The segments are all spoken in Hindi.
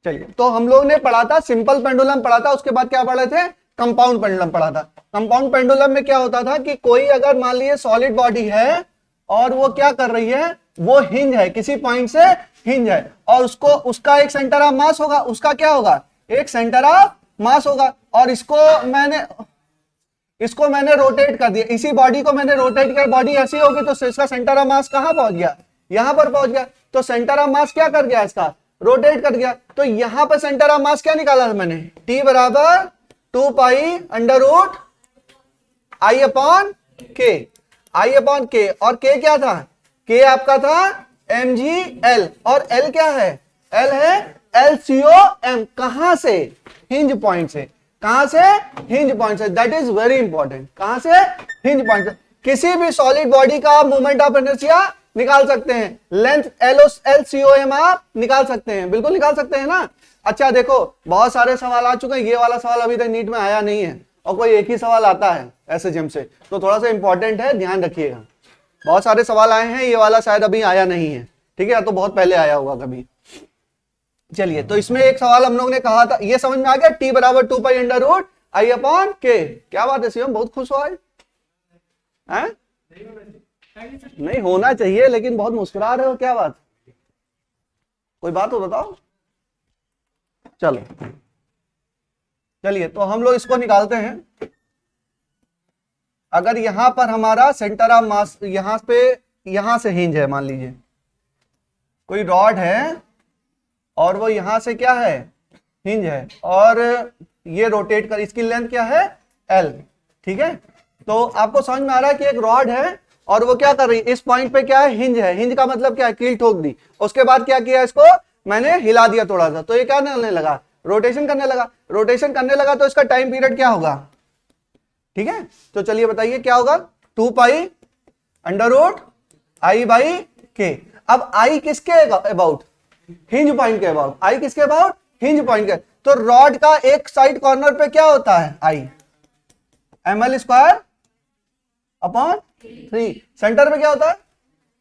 चलिए, तो हम लोग ने पढ़ा था सिंपल पेंडुलम पढ़ा था, उसके बाद क्या पढ़े थे, कंपाउंड पेंडुलम पढ़ा था। कंपाउंड पेंडुलम में क्या होता था कि कोई अगर मान लीजिए सॉलिड बॉडी है और वो क्या कर रही है, वो हिंज है, किसी पॉइंट से हिंज है, और उसका एक सेंटर ऑफ मास होगा, उसका क्या होगा, एक सेंटर ऑफ मास होगा, और इसको मैंने रोटेट कर दिया, इसी बॉडी को मैंने रोटेट किया, बॉडी ऐसी होगी तो इसका सेंटर ऑफ मास कहां पहुंच गया, यहां पर पहुंच गया, तो सेंटर ऑफ मास क्या कर गया, इसका रोटेट कर गया। तो यहां पर सेंटर ऑफ मास क्या निकाला था मैंने, T बराबर 2 pi under root I upon K, I upon K, और K क्या था, K आपका था mgl, और L क्या है, L है LCOM, कहां से, हिंज पॉइंट से, कहां से, हिंज पॉइंट से, दैट इज वेरी इंपॉर्टेंट, कहां से, हिंज पॉइंट से। किसी भी सॉलिड बॉडी का आप मोमेंट ऑफ इनर्शिया निकाल सकते हैं, लेंथ LCOM आप निकाल सकते हैं, बिल्कुल निकाल सकते हैं ना। अच्छा देखो, बहुत सारे सवाल आ चुके हैं, ये वाला सवाल अभी तक नीट में आया नहीं है, और कोई एक ही सवाल आता है SHM से, तो थोड़ा सा इंपॉर्टेंट है, ध्यान रखिएगा। बहुत सारे सवाल आए हैं, ये वाला शायद अभी आया नहीं है, ठीक है, तो बहुत पहले आया होगा कभी। चलिए, तो इसमें एक सवाल हम लोग ने कहा था, ये समझ में आ गया, T बराबर 2 pi under root I upon K। क्या बात है शिवम, बहुत खुश हो आज, नहीं होना चाहिए, लेकिन बहुत मुस्कुरा रहे हो, क्या बात, कोई बात हो बताओ। चलो, चलिए, तो हम लोग इसको निकालते हैं। अगर यहां पर हमारा सेंटर ऑफ मास यहां से हिंज है, मान लीजिए कोई रॉड है और वो यहां से क्या है, हिंज है, और ये रोटेट कर, इसकी लेंथ क्या है, L, ठीक है। तो आपको समझ में आ रहा है कि एक रॉड है और वो क्या कर रही है, इस पॉइंट पे क्या है, हिंज है, हिंज का मतलब क्या है, कील ठोक दी, उसके बाद क्या किया, इसको मैंने हिला दिया थोड़ा सा, तो ये क्या करने लगा, रोटेशन करने लगा, रोटेशन करने लगा, तो इसका टाइम पीरियड क्या होगा, ठीक है। तो चलिए बताइए क्या होगा, 2 pi under root I by K। अब I किसके अबाउट, हिंज पॉइंट के अबाउट, I किसके अबाउट, हिंज पॉइंट के। तो रॉड का एक साइड कॉर्नर पे क्या होता है, I ml square upon 3, centre पे क्या होता है,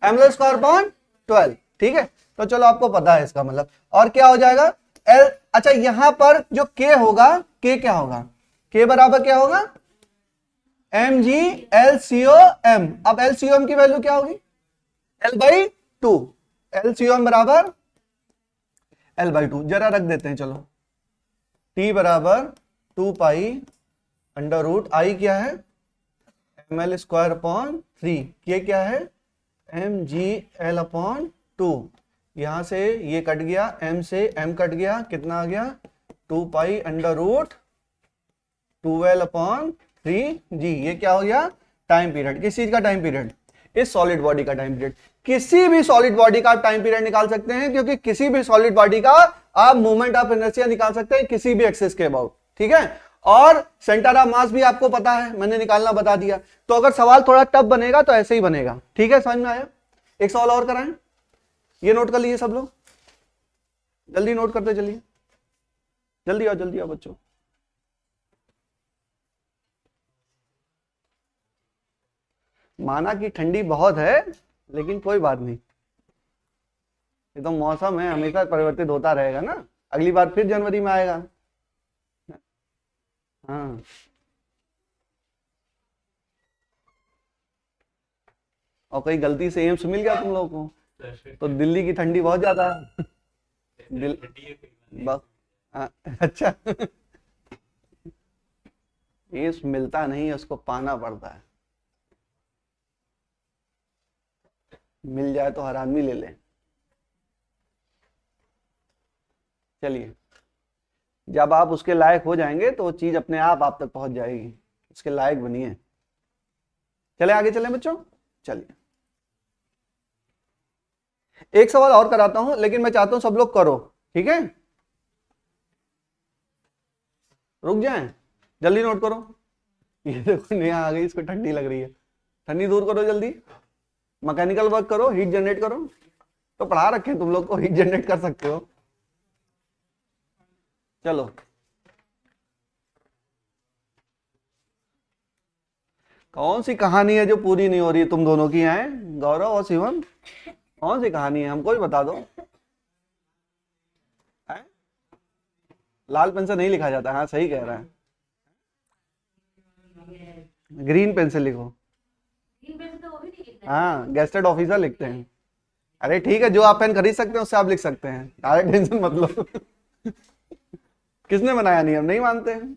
ml स्क्वायर अपॉन 12, ठीक है। तो चलो आपको पता है इसका मतलब, और क्या हो जाएगा L। अच्छा, यहां पर जो K होगा, K क्या होगा, K बराबर क्या होगा, mgLCOM। अब LCOM की वैल्यू क्या होगी, L/2, LCOM बराबर L/2, जरा रख देते हैं, चलो, T बराबर 2 पाई अंडर रूट I क्या है, ml स्क्वायर अपॉन 3, ये क्या है, mgl अपॉन 2, यहां से ये कट गया, m से m कट गया, कितना आ गया, 2 pi under root 12 upon 3g, ये क्या हो गया, टाइम पीरियड, किस चीज का टाइम पीरियड, इस सॉलिड बॉडी का टाइम पीरियड। किसी भी सॉलिड बॉडी का आप टाइम पीरियड निकाल सकते हैं, क्योंकि किसी भी सॉलिड बॉडी का आप मोमेंट ऑफ इनर्शिया निकाल सकते हैं किसी भी एक्सिस के अबाउट, ठीक है। और सेंटर ऑफ मास भी आपको पता है, मैंने निकालना बता दिया। तो अगर सवाल थोड़ा टफ बनेगा तो ऐसे ही बनेगा, ठीक है, समझ में आया। एक सवाल और कराएं, ये नोट कर लीजिए सब लोग, जल्दी नोट करते चलिए, जल्दी आओ बच्चों। माना कि ठंडी बहुत है, लेकिन कोई बात नहीं, ये तो मौसम है, हमेशा परिवर्तित होता रहेगा ना, अगली बार फिर जनवरी में आएगा। हाँ, और कहीं गलती से एम्स मिल गया तुम लोगों को, तो दिल्ली की ठंडी बहुत ज्यादा है। अच्छा, एम्स मिलता नहीं है, उसको पाना पड़ता है, मिल जाए तो हर आदमी ले ले। चलिए, जब आप उसके लायक हो जाएंगे तो वो चीज अपने आप तक पहुंच जाएगी, उसके लायक बनिए। चले आगे चलें बच्चों, चलिए एक सवाल और कराता हूं, लेकिन मैं चाहता हूं सब लोग करो, ठीक है, रुक जाएं, जल्दी नोट करो। ये देखो नेहा आ गई, इसको ठंडी लग रही है, ठंडी दूर करो जल्दी, मैकेनिकल वर्क करो, हीट जनरेट करो, तो पढ़ा रखे तुम लोग को, हीट जनरेट कर सकते हो। चलो, कौन सी कहानी है जो पूरी नहीं हो रही है तुम दोनों की, हैं गौरव और शिवम, कौन सी कहानी है, हमको भी बता दो। लाल पेन से नहीं लिखा जाता। हाँ सही कह रहा है, ग्रीन पेन से लिखो। हाँ गेस्टेड ऑफिसर लिखते हैं। अरे ठीक है, जो आप पेन खरीद सकते हैं उससे आप लिख सकते हैं, अरे टेंशन मत लो। किसने बनाया नियम, नहीं मानते हैं,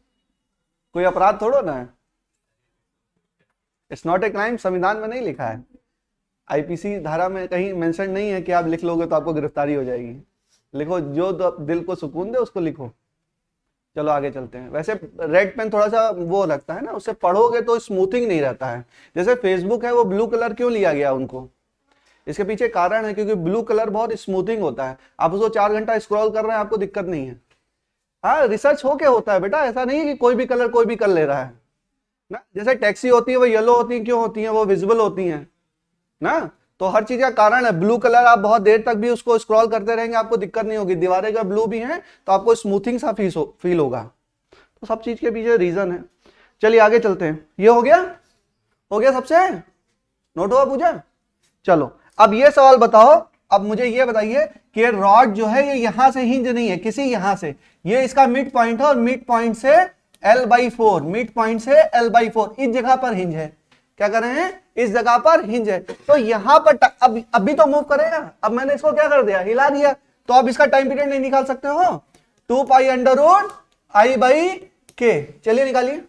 कोई अपराध थोड़ो ना है। इट्स नॉट ए क्राइम, संविधान में नहीं लिखा है, आईपीसी धारा में कहीं मेंशन नहीं है कि आप लिख लोगे तो आपको गिरफ्तारी हो जाएगी। लिखो जो दिल को सुकून दे उसको लिखो। चलो आगे चलते हैं। वैसे रेड पेन थोड़ा सा वो लगता है ना, उससे पढ़ोगे तो स्मूथिंग नहीं रहता है। जैसे फेसबुक है वो ब्लू कलर क्यों लिया गया उनको, इसके पीछे कारण है, क्योंकि ब्लू कलर बहुत स्मूथिंग होता है। आप उसको 4 घंटा स्क्रॉल कर रहे हैं, आपको दिक्कत नहीं है। हाँ रिसर्च होके होता है बेटा, ऐसा नहीं है कि कोई भी कलर कोई भी कर ले रहा है ना। जैसे टैक्सी होती है वो येलो होती है, क्यों होती है, वो विजिबल होती है ना। तो हर चीज का कारण है। ब्लू कलर आप बहुत देर तक भी उसको स्क्रॉल करते रहेंगे, आपको दिक्कत नहीं होगी। दीवारें का ब्लू भी है तो आपको स्मूथिंग सा फील होगा। तो सब चीज के पीछे रीजन है। चलिए आगे चलते हैं। ये हो गया सबसे, नोट हुआ पूजा। चलो अब ये सवाल बताओ, अब मुझे ये बताइए कि ये रॉड जो है ये यहां से हिंज नहीं है, किसी यहां से, ये इसका मिड पॉइंट है और मिड पॉइंट से L/4, मिड पॉइंट से L/4 इस जगह पर हिंज है। क्या कर रहे हैं, इस जगह पर हिंज है। तो यहां पर अब भी तो मूव करेगा। अब मैंने इसको क्या कर दिया, हिला दिया, तो अब इसका टाइम पीरियड नहीं निकाल सकते हो। 2π√I/K, चलिए निकालिए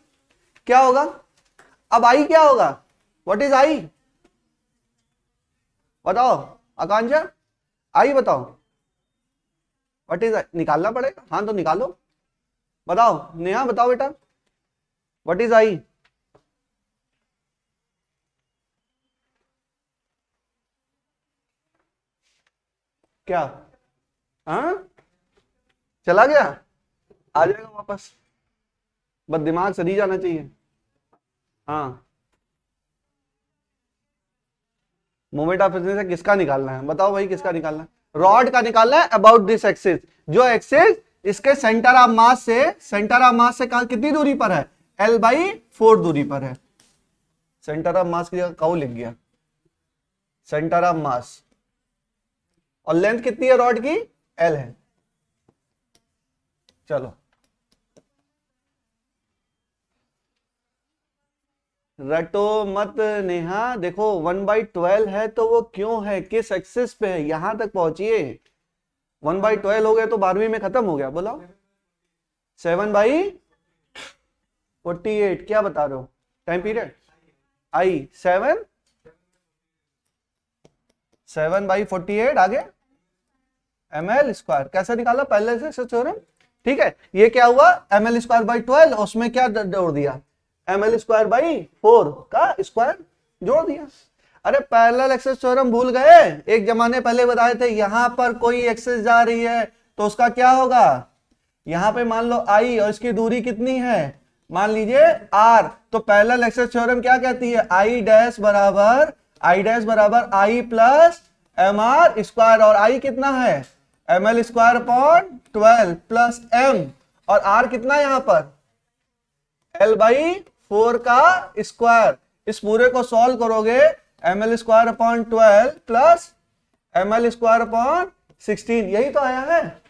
क्या होगा। अब आई क्या होगा, व्हाट इज आई, बताओ आकांक्षा, आई बताओ व्हाट इज आई, निकालना पड़ेगा। हाँ तो निकालो, बताओ नेहा, बताओ बेटा व्हाट इज आई। क्या, हाँ चला गया, आ जाएगा वापस, बस दिमाग सही जाना चाहिए। हाँ मोमेंट ऑफ इनर्शिया से किसका निकालना है, बताओ भाई किसका निकालना है, रॉड का निकालना है अबाउट दिस एक्सिस। जो एक्सिस इसके सेंटर ऑफ मास से कितनी दूरी पर है, L/4 दूरी पर है। सेंटर ऑफ मास की जगह काउ लिख गया, सेंटर ऑफ मास। और लेंथ कितनी है रॉड की, L है। चलो रटो मत नेहा, देखो 1/12 है तो वो क्यों है, किस एक्सिस पे है, यहां तक पहुंचिए। 1/12 हो गया तो 12वीं में खत्म हो गया, बोलो 7/48, क्या बता रहे हो टाइम पीरियड, आई 7/48 आगे ml²। कैसे निकाला, पहले से थ्योरम, ठीक है। ये क्या हुआ, ml²/12, उसमें क्या जोड़ दिया, ml²/4 का स्क्वायर जोड़ दिया। अरे पैरेलल एक्सिस थ्योरम भूल गए, एक जमाने पहले बताए थे, यहां पर कोई एक्सिस जा रही है तो उसका क्या होगा, यहां पे मान लो आई और इसकी दूरी कितनी है, मान लीजिए r। तो पैरेलल एक्सिस थ्योरम क्या कहती है, I डैश बराबर I प्लस mr², और I कितना है ml²/12 प्लस m, और r कितना यहां पर L/4 का स्क्वायर। इस पूरे को सॉल्व करोगे, ml²/12 प्लस ml²/16, यही तो आया है,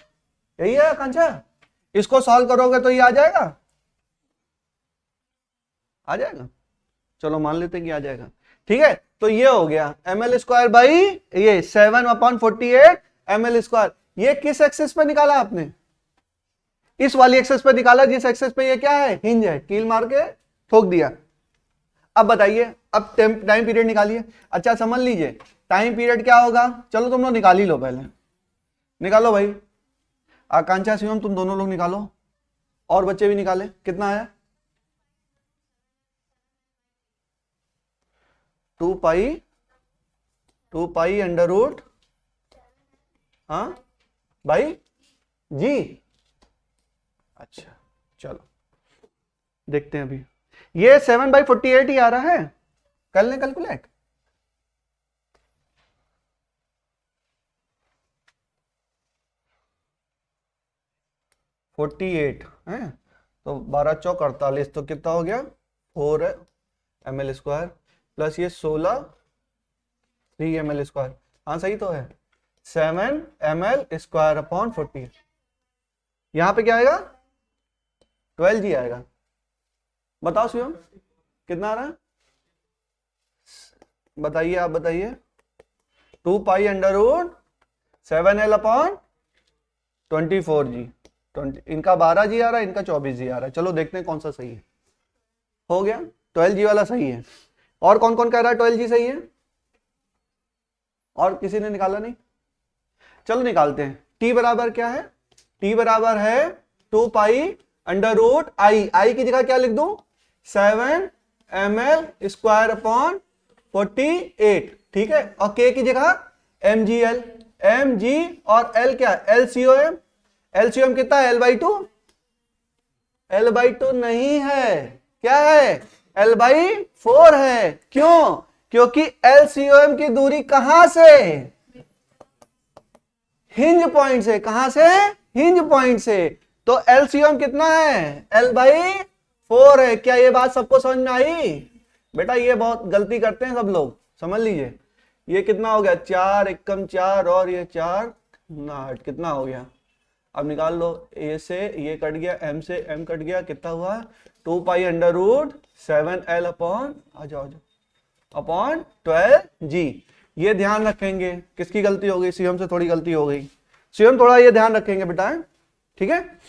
यही है आकांक्षा। इसको सॉल्व करोगे तो ये आ जाएगा, चलो मान लेते हैं कि आ जाएगा, ठीक है। तो ये हो गया ml² ये 7/48 ml²। ये किस एक्सिस पे निकाला आपने, इस वाली एक्सिस पे निकाला, जिस एक्सिस पे ये क्या है, हिंज है, कील मार के ठोक दिया। अब बताइए, अब टाइम पीरियड निकालिए। अच्छा समझ लीजिए टाइम पीरियड क्या होगा, चलो तुम लोग निकाल ही लो, पहले निकालो भाई, आकांक्षा शिवम तुम दोनों लोग निकालो, और बच्चे भी निकाले। कितना आया, 2π√, हाँ भाई जी, अच्छा चलो देखते हैं। अभी ये 7/48 ही आ रहा है, कर लें कैलकुलेट। फोर्टी एट है तो 12 चौक 48, तो कितना हो गया 4 ml² प्लस ये 16 3 ml²। हाँ सही तो है, 7 ml²/48। यहां पे क्या आएगा 12G आएगा। बताओ शिवम कितना आ रहा है, बताइए आप बताइए। 2 pi under root 7L upon 24G। इनका 12G आ रहा है, इनका 24G आ रहा है। चलो देखते हैं कौन सा सही है। हो गया, 12G वाला सही है। और कौन कौन कह रहा है 12G सही है? और किसी ने निकाला नहीं? चलो निकालते हैं। T बराबर क्या है? T बराबर है 2 पाई अंडर रूट आई की जगह क्या लिख दूं? 7ml स्क्वायर अपॉन 48, ठीक है। और K की जगह mgl, mg और L क्या? LCOM। LCOM कितना है? L/2। L/2 नहीं है, क्या है? L/4 है। क्यों? क्योंकि LCOM की दूरी कहां से? हिंज पॉइंट से। कहां से? हिंज पॉइंट से। तो LCOM कितना है? L/4 है। क्या ये बात सबको समझ में आई? बेटा ये बहुत गलती करते हैं सब लोग, समझ लीजिए। ये कितना हो गया? 4 एकम 4 और ये 4 8, कितना हो गया? अब निकाल लो। ए से ये कट गया, एम से एम कट गया, कितना हुआ? 2 pi under root 7L upon आ जाओ अपॉन 12G। ये ध्यान रखेंगे। किसकी गलती हो गई? शिवम से थोड़ी गलती हो गई। शिवम थोड़ा ये ध्यान रखेंगे बेटा, ठीक है।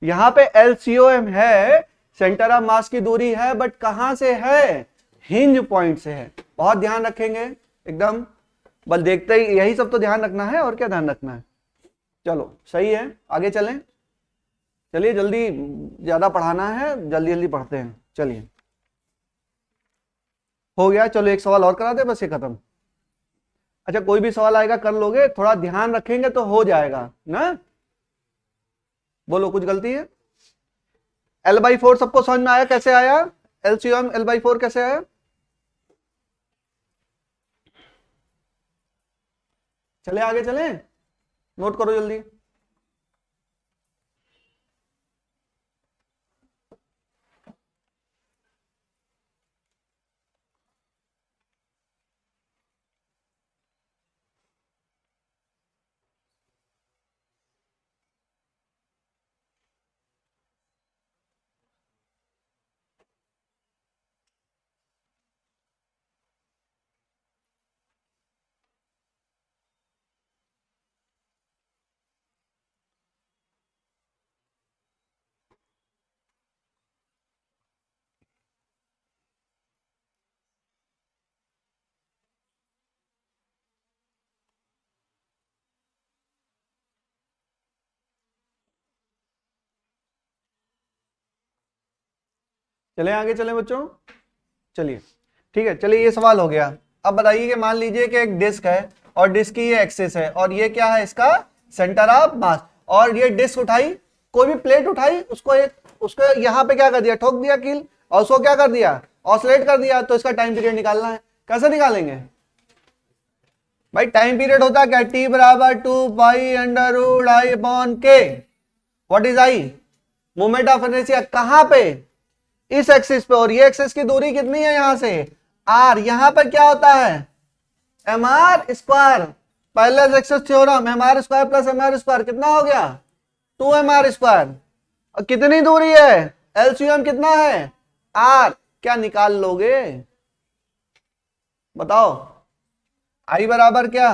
यहां पे LCOM है, सेंटर ऑफ मास की दूरी है, बट कहां से है? हिंज पॉइंट से है। बहुत ध्यान रखेंगे एकदम, बस देखते ही यही सब तो ध्यान रखना है, और क्या ध्यान रखना है। चलो सही है, आगे चलें। चलिए जल्दी, ज्यादा पढ़ाना है, जल्दी जल्दी पढ़ते हैं। चलिए हो गया। चलो एक सवाल और करा दे, बस ये खत्म। अच्छा कोई भी सवाल आएगा कर लोगे, थोड़ा ध्यान रखेंगे तो हो जाएगा ना। बोलो कुछ गलती है? L/4 सबको समझ में आया? कैसे आया LCOM L/4 कैसे आया? चले आगे चले, नोट करो जल्दी। चले आगे चले बच्चों, चलिए ठीक है। चलिए ये सवाल हो गया। अब बताइए कि मान लीजिए कि एक डिस्क है और डिस्क की ये एक्सिस है और ये क्या है? इसका सेंटर ऑफ मास। और ये डिस्क उठाई, कोई भी प्लेट उठाई, उसको यहां पे क्या कर दिया? ठोक दिया कील, और उसको क्या कर दिया? ऑसिलेट कर दिया। तो इसका टाइम पीरियड निकालना है। कैसे निकालेंगे भाई? टाइम पीरियड होता है क्या? T बराबर 2 pi under root I upon K. What is I? Moment of inertia. कहां पे? इस एक्सिस पे। और ये एक्सिस की दूरी कितनी है यहां से? R। यहां पर क्या होता है? mr square. पहले axis theorem, mr square plus mr square कितना हो गया? 2mr square. और कितनी दूरी है? LCM कितना है? R। क्या निकाल लोगे बताओ? I बराबर क्या?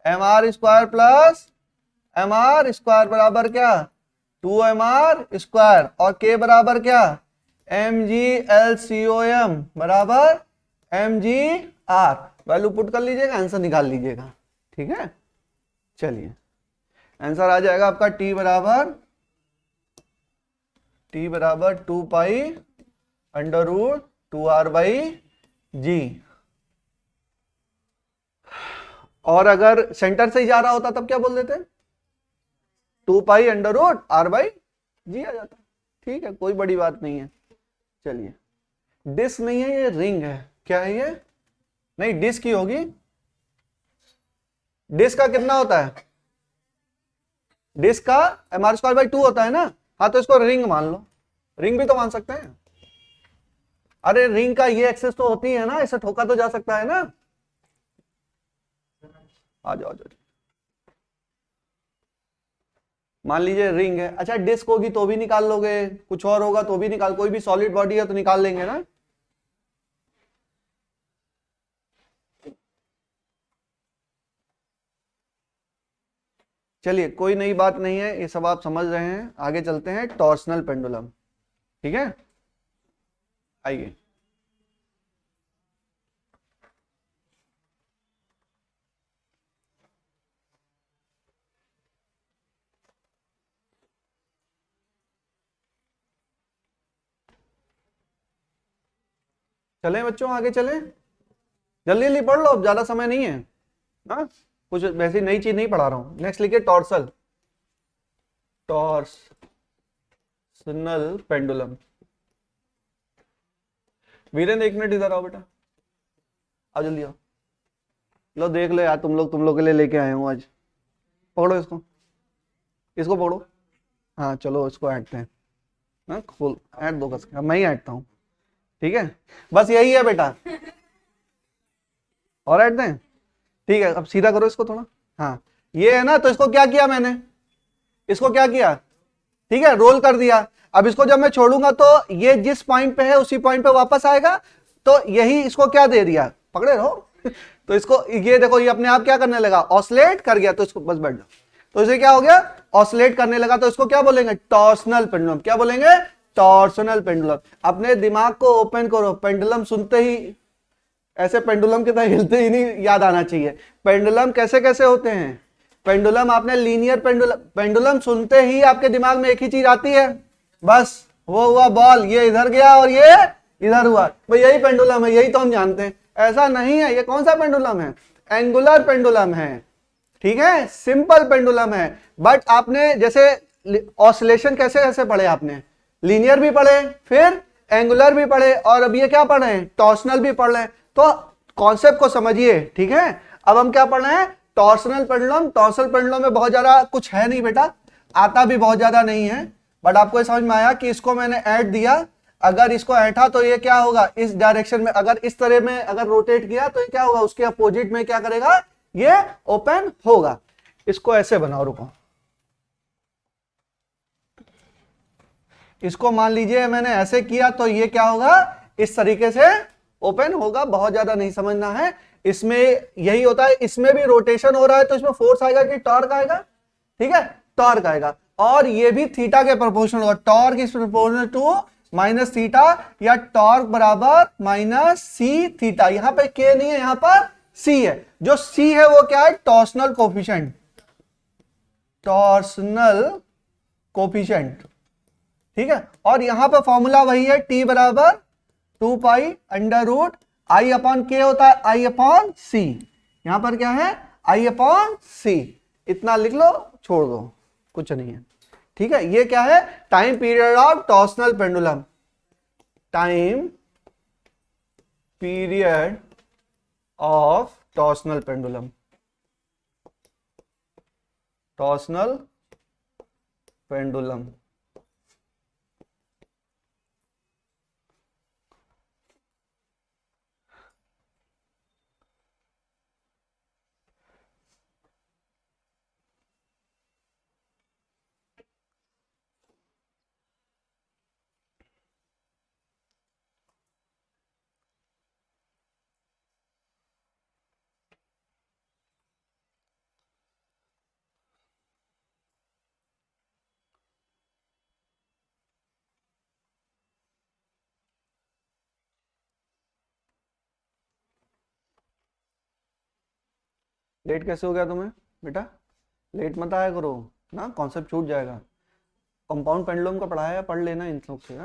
mr square plus mr square बराबर क्या? 2mr square. और K बराबर क्या? mgLCOM बराबर mgr। वैल्यू पुट कर लीजिएगा, आंसर निकाल लीजिएगा, ठीक है। चलिए आंसर आ जाएगा आपका T बराबर 2 पाई अंडर रूट 2r/g। और अगर सेंटर से ही जा रहा होता तब क्या बोल देते? 2 पाई अंडर रूट r/g आ जाता। ठीक है, कोई बड़ी बात नहीं है। चलिए डिस्क नहीं है, ये रिंग है। क्या है ये? नहीं, डिस्क ही होगी। डिस्क का कितना होता है? डिस्क का mr²/2 होता है ना। हाँ तो इसको रिंग मान लो, रिंग भी तो मान सकते हैं। अरे रिंग का ये एक्सेस तो होती है ना, इसे ठोका तो जा सकता है ना। आ जाओ आ जाओ। मान लीजिए रिंग है, अच्छा डिस्क होगी तो भी निकाल लोगे, कुछ और होगा तो भी निकाल, कोई भी सॉलिड बॉडी है तो निकाल लेंगे ना। चलिए कोई नई बात नहीं है, ये सब आप समझ रहे हैं, आगे चलते हैं टॉर्सनल पेंडुलम। ठीक है, आइए। चलें बच्चों, आगे चलें, जल्दी जल्दी पढ़ लो, अब ज्यादा समय नहीं है। हाँ, कुछ वैसी नई चीज नहीं पढ़ा रहा हूं। नेक्स्ट लिखिए टॉर्सल, टॉर्सनल पेंडुलम। वीरेंद्र एक मिनट इधर आओ बेटा, आओ जल्दी आओ। लो देख लो यार, तुम लोग के लिए लेके आए हूँ आज। पकड़ो इसको, इसको पकड़ो। हाँ चलो इसको ऐंठते हैं। हाँ फुल ऐंठ दो कस के, अब मैं ही ऐंठता हूँ। ठीक है, बस यही है बेटा, और ऐंठते हैं। ठीक है, अब सीधा करो इसको थोड़ा। हाँ ये है ना, तो इसको क्या किया मैंने, इसको क्या किया, ठीक है रोल कर दिया। अब इसको जब मैं छोड़ूंगा तो ये जिस पॉइंट पे है उसी पॉइंट पे वापस आएगा, तो यही इसको क्या दे दिया, पकड़े रहो। तो इसको ये देखो, ये अपने आप क्या करने लगा, ऑसिलेट कर गया, तो इसको बस बैठ जाओ। तो इसे क्या हो गया, ऑसिलेट करने लगा, तो इसको क्या बोलेंगे, टॉर्सनल पेंडुलम। क्या बोलेंगे, टॉर्सनल पेंडुलम। अपने दिमाग को ओपन करो, पेंडुलम सुनते ही ऐसे पेंडुलम की तरह हिलते ही नहीं याद आना चाहिए। पेंडुलम कैसे कैसे होते हैं, पेंडुलम आपने लीनियर पेंडुलम, पेंडुलम सुनते ही आपके दिमाग में एक ही चीज आती है, बस वो हुआ बॉल, ये इधर गया और ये इधर हुआ, भाई यही पेंडुलम है, यही तो हम जानते हैं। ऐसा नहीं है, ये कौन सा पेंडुलम है, एंगुलर पेंडुलम है। ठीक है, सिंपल पेंडुलम है। बट आपने जैसे ऑसिलेशन कैसे कैसे पढ़े आपने, लीनियर भी पढ़े, फिर एंगुलर भी पढ़े, और अब ये क्या पढ़ रहे हैं, टॉर्सनल भी पढ़ रहे हैं। तो कॉन्सेप्ट को समझिए। ठीक है, अब हम क्या पढ़ रहे हैं, टॉर्सनल पेंडुलम। टॉर्सनल पेंडुलम में बहुत ज्यादा कुछ है नहीं बेटा, आता भी बहुत ज्यादा नहीं है, बट आपको समझ में आया कि इसको मैंने ऐड दिया, अगर इसको ऐठा तो ये क्या होगा, इस डायरेक्शन में, अगर इस तरह में अगर रोटेट किया तो ये क्या होगा, उसके अपोजिट में क्या करेगा, ये ओपन होगा। इसको ऐसे बनाओ, रुको, इसको मान लीजिए मैंने ऐसे किया तो ये क्या होगा, इस तरीके से ओपन होगा। बहुत ज्यादा नहीं समझना है, इसमें यही होता है, इसमें भी रोटेशन हो रहा है तो इसमें फोर्स आएगा कि टॉर्क आएगा, ठीक है, टॉर्क आएगा, और ये भी थीटा के प्रोपोर्शनल होगा। Torque is proportional to minus theta, या टॉर्क बराबर माइनस सी थीटा। यहां पे के नहीं है, यहां पर सी है। जो सी है वो क्या है, टॉर्सनल कोफिशिएंट, टॉर्सनल कोफिशिएंट। ठीक है, और यहां पर फॉर्मूला वही है, टी बराबर 2 pi under root I upon K होता है, आई अपॉन सी। यहां पर क्या है, आई अपॉन सी। इतना लिख लो, छोड़ दो, कुछ नहीं है। ठीक है, ये क्या है, time period of torsional pendulum, time period of torsional pendulum, torsional pendulum. Late कैसे हो गया तुम्हें बेटा, लेट मत आया करो ना, कॉन्सेप्ट छूट जाएगा। कंपाउंड पेंडुलम का पढ़ाया, पढ़ लेना इन लोग से।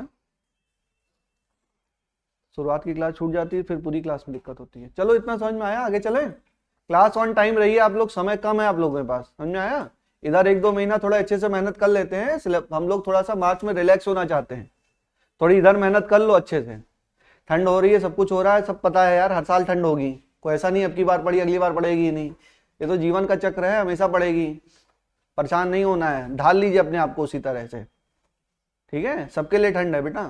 शुरुआत की क्लास छूट जाती है, फिर पूरी क्लास में दिक्कत होती है। चलो इतना समझ में आया, आगे चले। क्लास ऑन टाइम रही है आप लोग, समय कम है आप लोगों के पास, समझ में आया। इधर 1-2 महीना थोड़ा अच्छे से मेहनत कर लेते हैं, हम लोग थोड़ा सा मार्च में रिलैक्स होना चाहते हैं, थोड़ी इधर मेहनत कर लो अच्छे से। ठंड हो रही है, सब कुछ हो रहा है, सब पता है यार, हर साल ठंड होगी, कोई ऐसा नहीं अब की बार पड़ी अगली बार पड़ेगी ही नहीं, ये तो जीवन का चक्र है, हमेशा पड़ेगी। परेशान नहीं होना है, ढाल लीजिए अपने आप को उसी तरह से। ठीक है, सबके लिए ठंड है बेटा।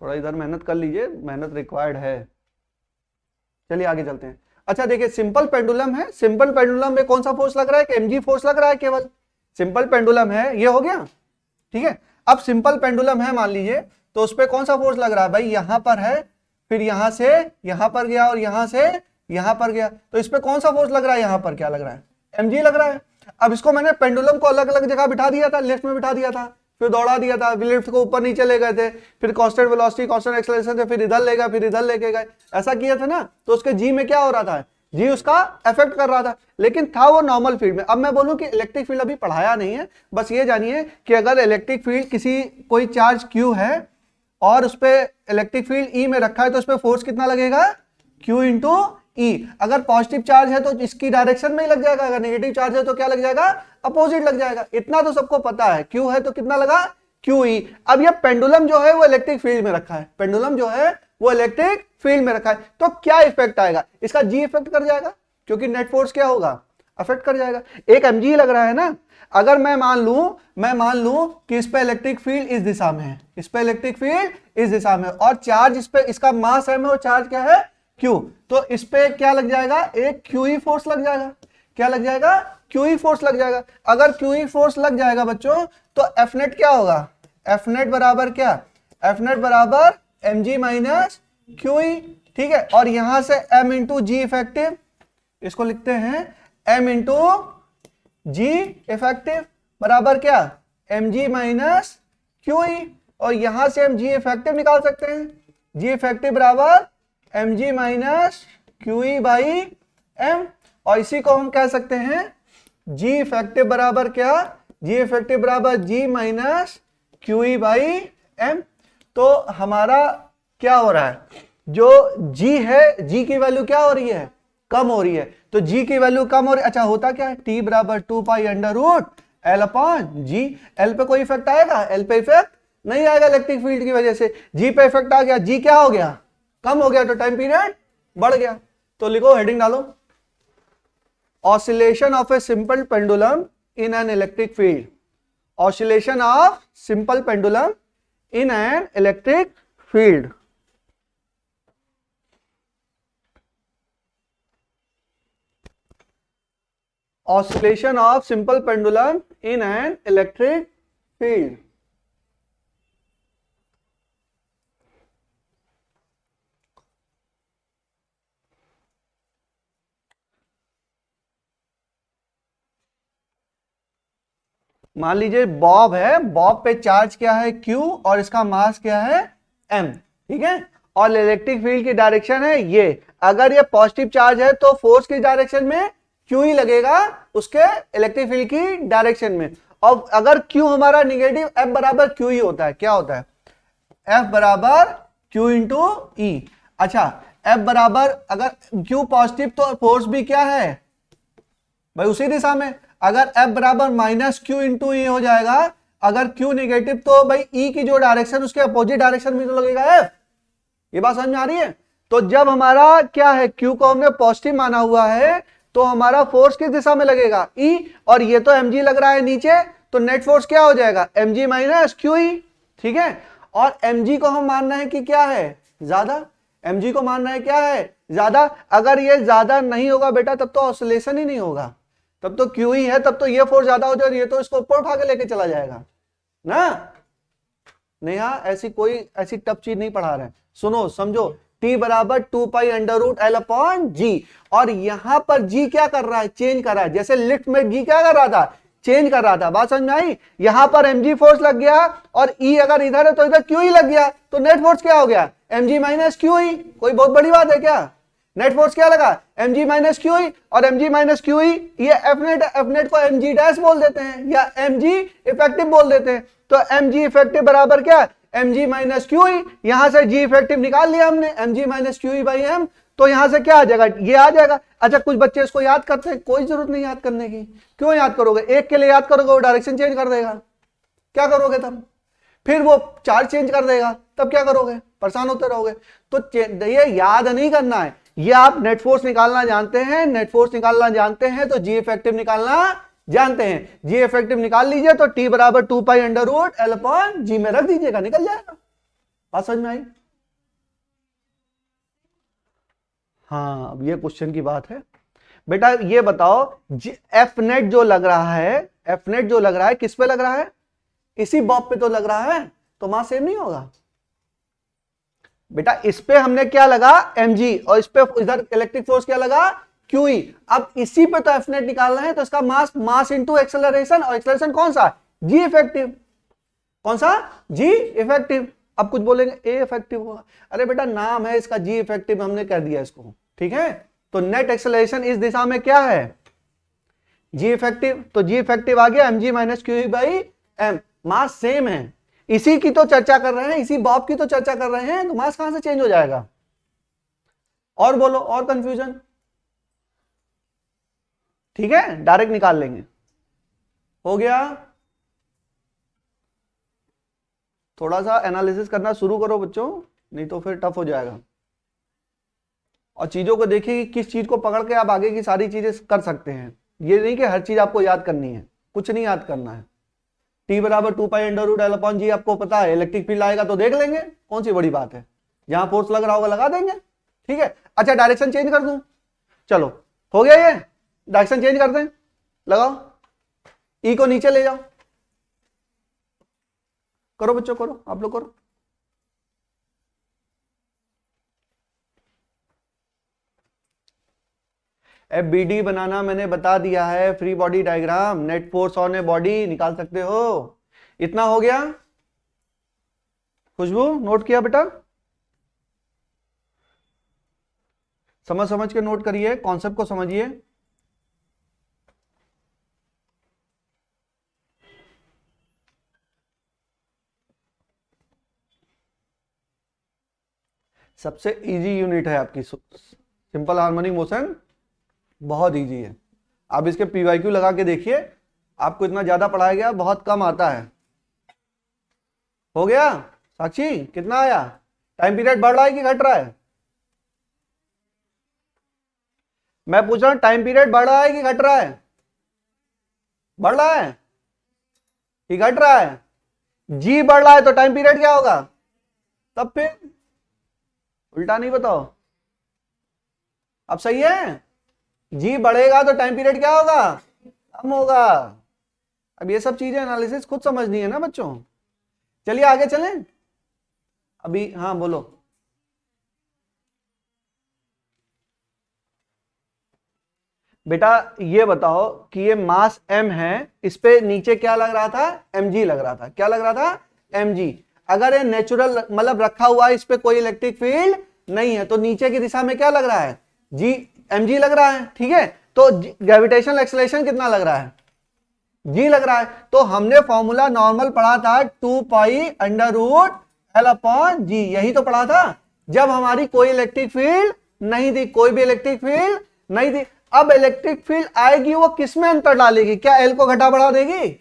थोड़ा इधर मेहनत कर लीजिए, मेहनत रिक्वायर्ड है। चलिए आगे चलते हैं। अच्छा देखिए, सिंपल पेंडुलम है, सिंपल पेंडुलम में कौन सा फोर्स लग रहा है? mg फोर्स लग रहा है केवल, सिंपल पेंडुलम है, ये हो गया, ठीक है। अब सिंपल पेंडुलम है मान लीजिए, तो उस पर कौन सा फोर्स लग रहा है? भाई यहां पर है, फिर यहां से यहां पर गया और यहां से यहां पर गया, तो इस पे कौन सा फोर्स लग रहा है? यहां पर क्या लग रहा है? mg लग रहा है। अब इसको मैंने पेंडुलम को अलग अलग जगह बिठा दिया था, लिफ्ट में बिठा दिया था, फिर दौड़ा दिया था, लिफ्ट को ऊपर नीचे ले गए थे, फिर कांस्टेंट वेलोसिटी कांस्टेंट एक्सेलरेशन थे, फिर इधर ले गए, फिर इधर लेके गए, ऐसा किया था ना। तो उसके जी में क्या हो रहा था? जी उसका इफेक्ट कर रहा था, लेकिन था वो नॉर्मल फील्ड में। अब मैं बोलूं कि इलेक्ट्रिक फील्ड अभी पढ़ाया नहीं है, बस ये जानिए कि अगर इलेक्ट्रिक फील्ड किसी कोई चार्ज Q है और उस पर इलेक्ट्रिक फील्ड E में रखा है, तो उस पर फोर्स कितना लगेगा? Q into E। अगर पॉजिटिव चार्ज है तो इसकी डायरेक्शन में ही लग जाएगा, अगर नेगेटिव चार्ज है तो क्या लग जाएगा? अपोजिट लग जाएगा। इतना तो सबको पता है, Q है तो कितना लगा? QE। अब ये पेंडुलम जो है वो इलेक्ट्रिक फील्ड में रखा है, पेंडुलम जो है वो इलेक्ट्रिक फील्ड में रखा है, तो क्या इफेक्ट आएगा? इसका जी इफेक्ट कर जाएगा, क्योंकि नेट फोर्स क्या होगा? अफेक्ट कर जाएगा। एक mg लग रहा है ना, अगर मैं मान लूं कि इस पे इलेक्ट्रिक फील्ड इस दिशा में है, इस पे इलेक्ट्रिक फील्ड इस दिशा में, और चार्ज इस पे, इसका मास m है और चार्ज क्या है? q, तो इस पे क्या लग जाएगा? एक QE फोर्स लग जाएगा। क्या लग जाएगा? QE फोर्स लग जाएगा। अगर QE फोर्स लग जाएगा बच्चों, तो F नेट क्या होगा? F नेट बराबर क्या? F नेट बराबर mg माइनस QE, ठीक है। और यहां से m इंटू जी इफेक्टिव, इसको लिखते हैं m इंटू जी इफेक्टिव बराबर क्या? mg माइनस QE, और यहां से हम जी इफेक्टिव निकाल सकते हैं, जी इफेक्टिव बराबर mg minus QE by m, और इसी को हम कह सकते हैं जी इफेक्टिव बराबर क्या? जी इफेक्टिव बराबर g minus QE by m। तो हमारा क्या हो रहा है? जो g है, g की वैल्यू क्या हो रही है? कम हो रही है, तो g की वैल्यू कम हो रही है। अच्छा होता क्या है? t बराबर 2 pi under root l upon G. l पे कोई इफेक्ट आएगा? l पे इफेक्ट नहीं आएगा इलेक्ट्रिक फील्ड की वजह से। g पे इफेक्ट आ गया, g क्या हो गया? कम हो गया, तो टाइम पीरियड बढ़ गया। तो लिखो, हेडिंग डालो, oscillation of a simple pendulum in an electric field. Oscillation of simple pendulum in an electric field. Oscillation of simple pendulum in an electric field. मान लीजिए बॉब है, बॉब पे चार्ज क्या है? Q, और इसका मास क्या है? M, ठीक है। और इलेक्ट्रिक फील्ड की डायरेक्शन है ये। अगर ये पॉजिटिव चार्ज है तो फोर्स की डायरेक्शन में QE लगेगा उसके इलेक्ट्रिक फील्ड की डायरेक्शन में, और अगर Q हमारा निगेटिव, F बराबर QE होता है। क्या होता है? F बराबर Q इंटू E। अच्छा, F बराबर, अगर Q पॉजिटिव तो फोर्स भी क्या है भाई? उसी दिशा में। अगर F बराबर माइनस Q इंटू E हो जाएगा, अगर Q निगेटिव तो भाई E की जो डायरेक्शन उसके अपोजिट डायरेक्शन में तो लगेगा F। ये बात समझ में आ रही है? तो जब हमारा क्या है, Q को हमने पॉजिटिव माना हुआ है, तो हमारा फोर्स किस दिशा में लगेगा? E, और ये तो mg लग रहा है नीचे, तो नेट फोर्स क्या हो जाएगा? mg माइनस QE, ठीक है। और mg को हम मान रहे हैं कि क्या है? ज्यादा। mg को मान रहे हैं क्या है? ज्यादा। अगर ये ज्यादा नहीं होगा बेटा, तब तो ऑसिलेशन ही नहीं होगा, तब तो QE है, तब तो ये फोर्स ज्यादा हो जाए, ये तो इसको ऊपर उठा के लेके चला जाएगा ना। नहीं, हाँ, ऐसी टफ चीज नहीं पढ़ा रहे हैं। सुनो समझो, t बराबर 2 pi under root l upon G, और यहां पर g क्या कर रहा है? चेंज कर रहा है। जैसे लिफ्ट में g क्या कर रहा था? चेंज कर रहा था। बात समझ में आई? यहां पर mg फोर्स लग गया, और E अगर इधर है तो इधर QE लग गया, तो नेट फोर्स क्या हो गया? mg minus QE। कोई बहुत बड़ी बात है क्या? नेट फोर्स क्या लगा? mg माइनस QE, और mg माइनस QE ये F नेट को mg डैश बोल देते हैं, या mg इफेक्टिव बोल देते हैं। तो mg इफेक्टिव बराबर क्या? mg minus QE। यहां से g इफेक्टिव निकाल लिया हमने, mg minus QE by m, तो यहां से क्या आ जाएगा? ये आ जाएगा। अच्छा, कुछ बच्चे इसको याद करते हैं, कोई जरूरत नहीं याद करने की। क्यों याद करोगे? एक के लिए याद करोगे, वो डायरेक्शन चेंज कर देगा, क्या करोगे तब? फिर वो चार्ज चेंज कर देगा, तब क्या करोगे? परेशान होते रहोगे। तो ये याद नहीं करना है, ये आप नेट फोर्स निकालना जानते हैं, नेट फोर्स निकालना जानते हैं तो जी इफेक्टिव निकालना जानते हैं। जी इफेक्टिव निकाल लीजिए, तो t बराबर 2 pi under root l upon G में रख दीजिएगा, निकल जाएगा। बात समझ में आई? हाँ, अब ये क्वेश्चन की बात है बेटा। ये बताओ एफ नेट जो लग रहा है, एफ नेट जो लग रहा है किस पे लग रहा है? इसी बॉब पे तो लग रहा है, तो मास सेम नहीं होगा बेटा। इस पे हमने क्या लगा mg, और इस पे इधर इलेक्ट्रिक फोर्स क्या लगा QE। अब इसी पे तो एफ नेट निकालना है, तो इसका मास इनटू एक्सेलरेशन, और एक्सेलरेशन कौन सा? जी इफेक्टिव। कौन सा? जी इफेक्टिव। अब कुछ बोलेंगे ए इफेक्टिव होगा, अरे बेटा नाम है इसका जी इफेक्टिव, हमने कर दिया इसको, ठीक है। तो नेट एक्सेलरेशन इस दिशा में क्या है? जी इफेक्टिव। तो जी इफेक्टिव आ गया mg minus QE by m। Mass same है, इसी की तो चर्चा कर रहे हैं, इसी बॉब की तो चर्चा कर रहे हैं, तो मास कहां से चेंज हो जाएगा? और बोलो, और कंफ्यूजन? ठीक है, डायरेक्ट निकाल लेंगे। हो गया? थोड़ा सा एनालिसिस करना शुरू करो बच्चों, नहीं तो फिर टफ हो जाएगा। और चीजों को देखिए कि किस चीज को पकड़ के आप आगे की सारी चीजें कर सकते हैं। ये नहीं कि हर चीज आपको याद करनी है, कुछ नहीं याद करना है। T बराबर 2π√L/g आपको पता है, इलेक्ट्रिक फील्ड आएगा तो देख लेंगे, कौन सी बड़ी बात है। जहां फोर्स लग रहा होगा लगा देंगे, ठीक है। अच्छा डायरेक्शन चेंज कर दूं, चलो हो गया, ये डायरेक्शन चेंज कर दें, लगाओ, E को नीचे ले जाओ, करो बच्चों, करो आप लोग करो। FBD बनाना मैंने बता दिया है, free body diagram, net force on a body निकाल सकते हो। इतना हो गया? खुशबू नोट किया बेटा? समझ समझ के नोट करिए, कॉन्सेप्ट को समझिए। सबसे इजी यूनिट है आपकी सिंपल हार्मोनिक मोशन, बहुत इजी है। आप इसके PYQ लगा के देखिए, आपको इतना ज्यादा पढ़ाया गया, बहुत कम आता है। हो गया साक्षी? कितना आया? टाइम पीरियड बढ़ रहा है कि घट रहा है? मैं पूछ रहा हूं टाइम पीरियड बढ़ रहा है कि घट रहा है? बढ़ रहा है कि घट रहा है? जी बढ़ रहा है तो टाइम पीरियड क्या होगा? तब फिर उल्टा नहीं बताओ, अब सही है? जी बढ़ेगा तो टाइम पीरियड क्या होगा? कम होगा। अब ये सब चीजें एनालिसिस खुद समझनी है ना बच्चों। चलिए आगे चलें अभी। हाँ बोलो। बेटा ये बताओ कि ये मास m है, इस पे नीचे क्या लग रहा था? mg लग रहा था। क्या लग रहा था? mg। अगर ये नेचुरल मतलब रखा हुआ है, इस पे कोई इलेक्ट्रिक फील्ड नहीं है, तो नीचे की दिशा में क्या लग रहा है? जी mg लग रहा है, ठीक है। तो ग्रेविटेशनल एक्सेलरेशन कितना लग रहा है? जी लग रहा है। तो हमने फॉर्मूला नॉर्मल पढ़ा था 2π√L/g, यही तो पढ़ा था जब हमारी कोई इलेक्ट्रिक फील्ड नहीं थी, कोई भी इलेक्ट्रिक फील्ड नहीं थी। अब इलेक्ट्रिक फील्ड आएगी, वो किस में अंतर डालेगी? क्या एल को घटा बढ़ा देगी?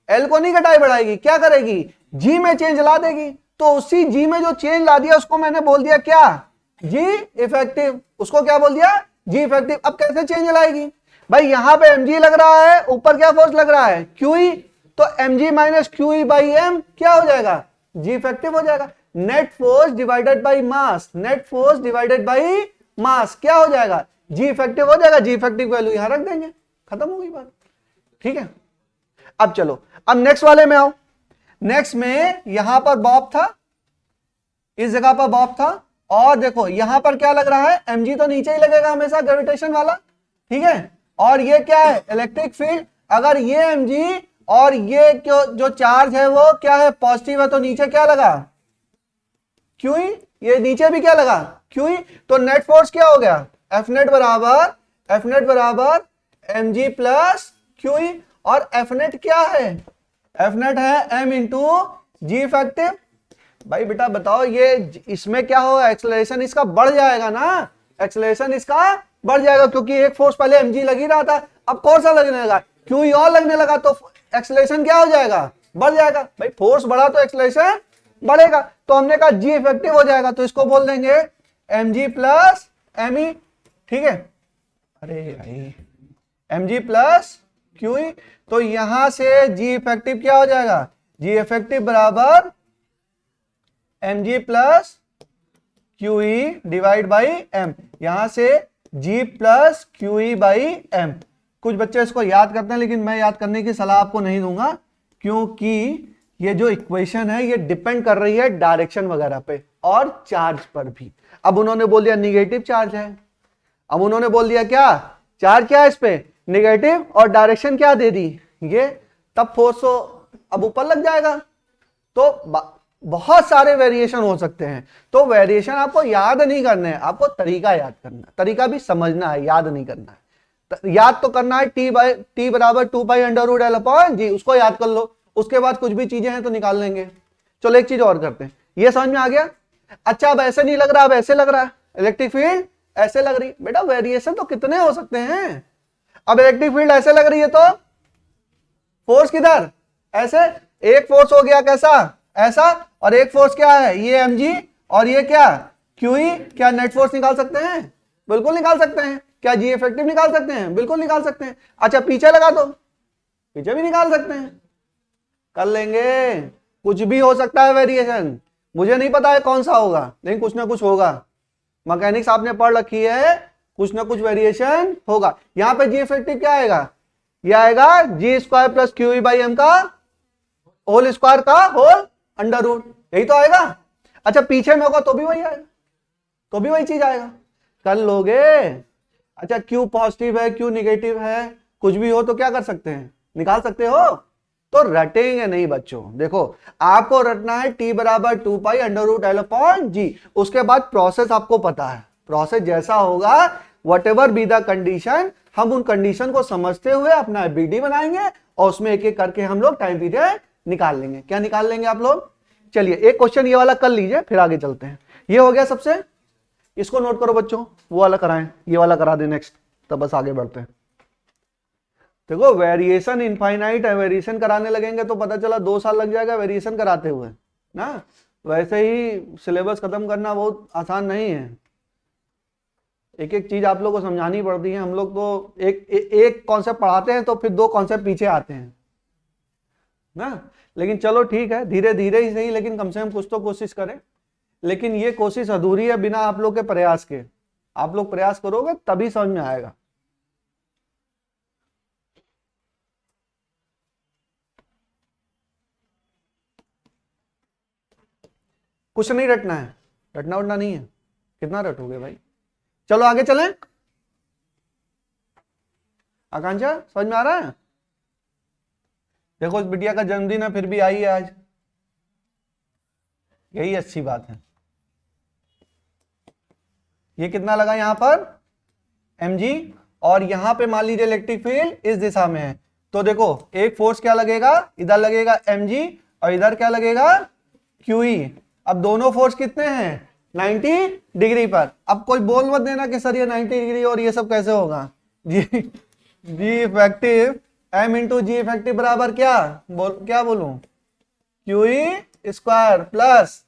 एल को नहीं घटाई बढ़ाएगी, क्या करेगी? जी में चेंज ला देगी। तो उसी जी में जो चेंज ला दिया उसको मैंने बोल दिया क्या? G effective. उसको क्या बोल दिया? जी इफेक्टिव। अब कैसे चेंज लाएगी भाई? यहां पे mg लग रहा है, ऊपर क्या फोर्स लग रहा है? QE। तो mg minus QE by m क्या हो जाएगा? जी इफेक्टिव हो जाएगा। Net force divided by mass, net force divided by mass क्या हो जाएगा? जी इफेक्टिव हो जाएगा। जी इफेक्टिव वैल्यू यहां रख देंगे, खत्म हो गई बात, ठीक है। अब चलो, अब नेक्स्ट वाले में आओ। नेक्स्ट में यहां पर बॉब था, इस जगह पर बॉब था, और देखो यहां पर क्या लग रहा है? mg तो नीचे ही लगेगा हमेशा, ग्रेविटेशन वाला, ठीक है। और ये क्या है? Electric field. अगर ये mg और ये जो चार्ज है वो क्या है? पॉजिटिव है, तो नीचे क्या लगा? QE। ये नीचे भी क्या लगा? QE। तो नेट फोर्स क्या हो गया? F नेट बराबर mg प्लस QE। और F नेट क्या है? F नेट है m इंटू जी इफेक्टिव। भाई बेटा बताओ, ये इसमें क्या होगा? एक्सेलरेशन इसका बढ़ जाएगा ना, एक्सेलरेशन इसका बढ़ जाएगा, क्योंकि एक फोर्स पहले mg लग ही रहा था, अब कौन सा लगने लगा? QE और लगने लगा, तो एक्सेलरेशन क्या हो जाएगा? बढ़ जाएगा। भाई फोर्स बढ़ा तो एक्सेलरेशन बढ़ेगा, तो हमने कहा जी इफेक्टिव हो जाएगा, तो इसको बोल देंगे mg प्लस me, ठीक है। अरे भाई mg प्लस QE। तो यहां से जी इफेक्टिव क्या हो जाएगा? जी इफेक्टिव बराबर mg plus Q E divide by M, यहां से G plus Q E by M. कुछ बच्चे इसको याद करते हैं, लेकिन मैं याद करने की सलाह आपको नहीं दूंगा, क्योंकि ये जो इक्वेशन है ये डिपेंड कर रही है डायरेक्शन वगैरह पे और चार्ज पर भी। अब उन्होंने बोल दिया निगेटिव चार्ज है, अब उन्होंने बोल दिया क्या चार्ज क्या है इस पे निगेटिव, और डायरेक्शन क्या दे दी ये, तब फोर्स अब ऊपर लग जाएगा। तो बहुत सारे वेरिएशन हो सकते हैं, तो वेरिएशन आपको याद नहीं करने हैं, आपको तरीका याद करना है, तरीका भी समझना है, याद नहीं करना है। याद तो करना है टी बराबर 2π√L जी, उसको याद कर लो, उसके बाद कुछ भी चीजें हैं तो निकाल लेंगे। चलो एक चीज और करते हैं, ये समझ में आ गया। अच्छा अब ऐसे नहीं लग रहा, अब ऐसे लग रहा है, इलेक्ट्रिक फील्ड ऐसे लग रही। बेटा वेरिएशन तो कितने हो सकते हैं, अब इलेक्ट्रिक फील्ड ऐसे लग रही है तो फोर्स किधर, ऐसे, एक फोर्स हो गया कैसा ऐसा, और एक फोर्स क्या है ये mg, और ये क्या QE। क्या नेट फोर्स निकाल सकते हैं, बिल्कुल निकाल सकते हैं। क्या जी इफेक्टिव निकाल सकते हैं, बिल्कुल निकाल सकते हैं। अच्छा पीछे लगा दो, पीछे भी निकाल सकते हैं, कर लेंगे। कुछ भी हो सकता है वेरिएशन, मुझे नहीं पता है कौन सा होगा, लेकिन कुछ ना कुछ होगा। मैकेनिक्स आपने पढ़ रखी है, कुछ ना कुछ वेरिएशन होगा। यहां पे जी इफेक्टिव क्या आएगा, ये आएगा जी² प्लस QE बाई एम का होल स्क्वायर का होल अंडर रूट, यही तो आएगा। अच्छा पीछे में होगा तो भी वही आएगा, तो भी वही चीज आएगा, कर लोगे। अच्छा क्यू पॉजिटिव है क्यू निगेटिव है, कुछ भी हो तो क्या कर सकते हैं, निकाल सकते हो। तो रटेंगे नहीं बच्चों, देखो आपको रटना है टी बराबर 2π√L/g, उसके बाद प्रोसेस आपको पता है, प्रोसेस जैसा होगा what ever be the condition, हम उन कंडीशन को समझते हुए अपना बीडी बनाएंगे और उसमें एक एक करके हम लोग टाइम पीरियड निकाल लेंगे। क्या निकाल लेंगे आप लोग, चलिए एक क्वेश्चन ये वाला कर लीजिए फिर आगे चलते हैं। ये हो गया सबसे, इसको नोट करो बच्चों, वो वाला कराएं, ये वाला करा दे नेक्स्ट, तब बस आगे बढ़ते हैं। देखो वेरिएशन इनफाइनाइट है, वेरिएशन कराने लगेंगे तो पता चला 2 साल लग जाएगा वेरिएशन कराते हुए ना। वैसे ही सिलेबस खत्म करना बहुत आसान नहीं है, एक एक चीज आप लोग को समझानी पड़ती है। हम लोग तो एक कॉन्सेप्ट पढ़ाते हैं तो फिर 2 कॉन्सेप्ट पीछे आते हैं ना। लेकिन चलो ठीक है, धीरे धीरे ही सही, लेकिन कम से कम कुछ तो कोशिश करें। लेकिन ये कोशिश अधूरी है बिना आप लोग के प्रयास के, आप लोग प्रयास करोगे तभी समझ में आएगा। कुछ नहीं रटना है, रटना उठना नहीं है, कितना रटोगे भाई। चलो आगे चलें, आकांक्षा समझ में आ रहा है। देखो इस बिटिया का जन्मदिन है फिर भी आई है आज, यही अच्छी बात है। ये कितना लगा यहां पर mg, और यहां पे मान लीजिए इलेक्ट्रिक फील्ड इस दिशा में है, तो देखो एक फोर्स क्या लगेगा, इधर लगेगा mg और इधर क्या लगेगा QE। अब दोनों फोर्स कितने हैं 90 डिग्री पर। अब कोई बोल मत देना कि सर ये 90 डिग्री और ये सब कैसे होगा। जी इफेक्टिव m इंटू जी इफेक्टिव बराबर क्या क्या बोलूं QE square plus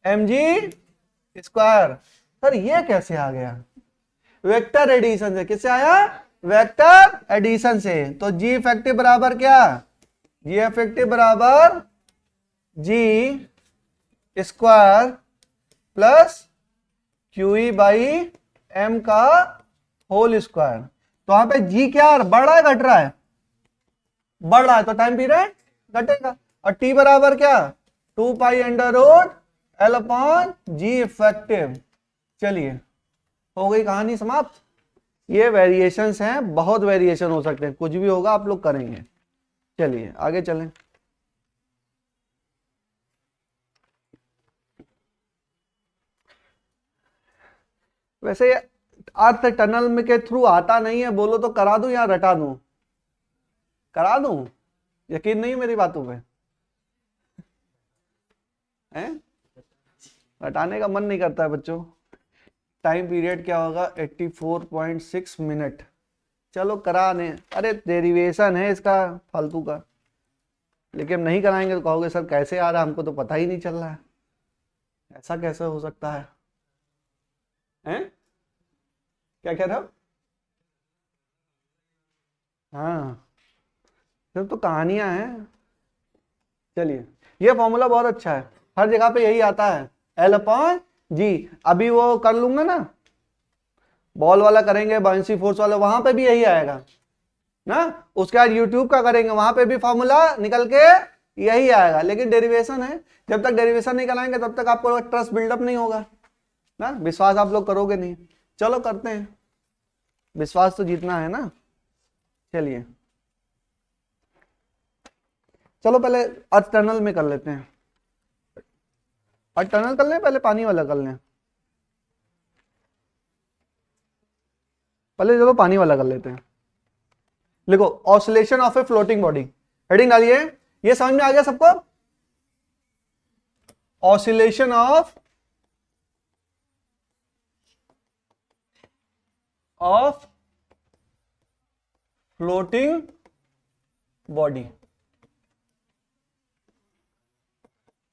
mg square. Sir ये कैसे आ गया, वेक्टर एडिशन से। किससे आया, वेक्टर एडिशन से। तो जी इफेक्टिव बराबर क्या, जी इफेक्टिव बराबर G square plus QE by M का होल स्क्वायर। तो वहां पे जी क्या बढ़ रहा है घट रहा है, बढ़ रहा है, तो टाइम पीरियड घटेगा। और टी बराबर क्या 2π√L/g इफेक्टिव। चलिए हो गई कहानी समाप्त। ये वेरिएशंस हैं, बहुत वेरिएशन हो सकते हैं, कुछ भी होगा आप लोग करेंगे। चलिए आगे चलें। वैसे अर्थ टनल में के थ्रू आता नहीं है, बोलो तो करा दूं या रटा दूं, करा दूं, यकीन नहीं मेरी बातों पे हैं, रटाने का मन नहीं करता है बच्चों। टाइम पीरियड क्या होगा 84.6 मिनट। चलो कराने, अरे डेरिवेशन है इसका फालतू का, लेकिन नहीं कराएंगे तो कहोगे सर कैसे आ रहा है, हमको तो पता ही नहीं चल रहा है, ऐसा कैसे हो सकता है, हैं? क्या कह रहे हो। हाँ सब तो कहानियां हैं। चलिए ये फॉर्मूला बहुत अच्छा है, हर जगह पे यही आता है, L/g जी अभी वो कर लूंगा ना, बॉल वाला करेंगे, बाउंसी फोर्स वाला, वहां पे भी यही आएगा ना। उसके बाद यूट्यूब का करेंगे, वहां पे भी फॉर्मूला निकल के यही आएगा, लेकिन डेरिवेशन है। जब तक डेरिवेशन नहीं कराएंगे तब तक आपको ट्रस्ट बिल्डअप नहीं होगा ना, विश्वास आप लोग करोगे नहीं। चलो करते हैं, विश्वास तो जीतना है ना। चलिए चलो पहले अर्थ टनल में कर लेते हैं, अर्थ टनल कर लें, पहले पानी वाला कर लें, पहले चलो पानी वाला कर लेते हैं। लिखो oscillation of a floating body, heading डालिए। ये समझ में आ गया सबको? Oscillation of floating body.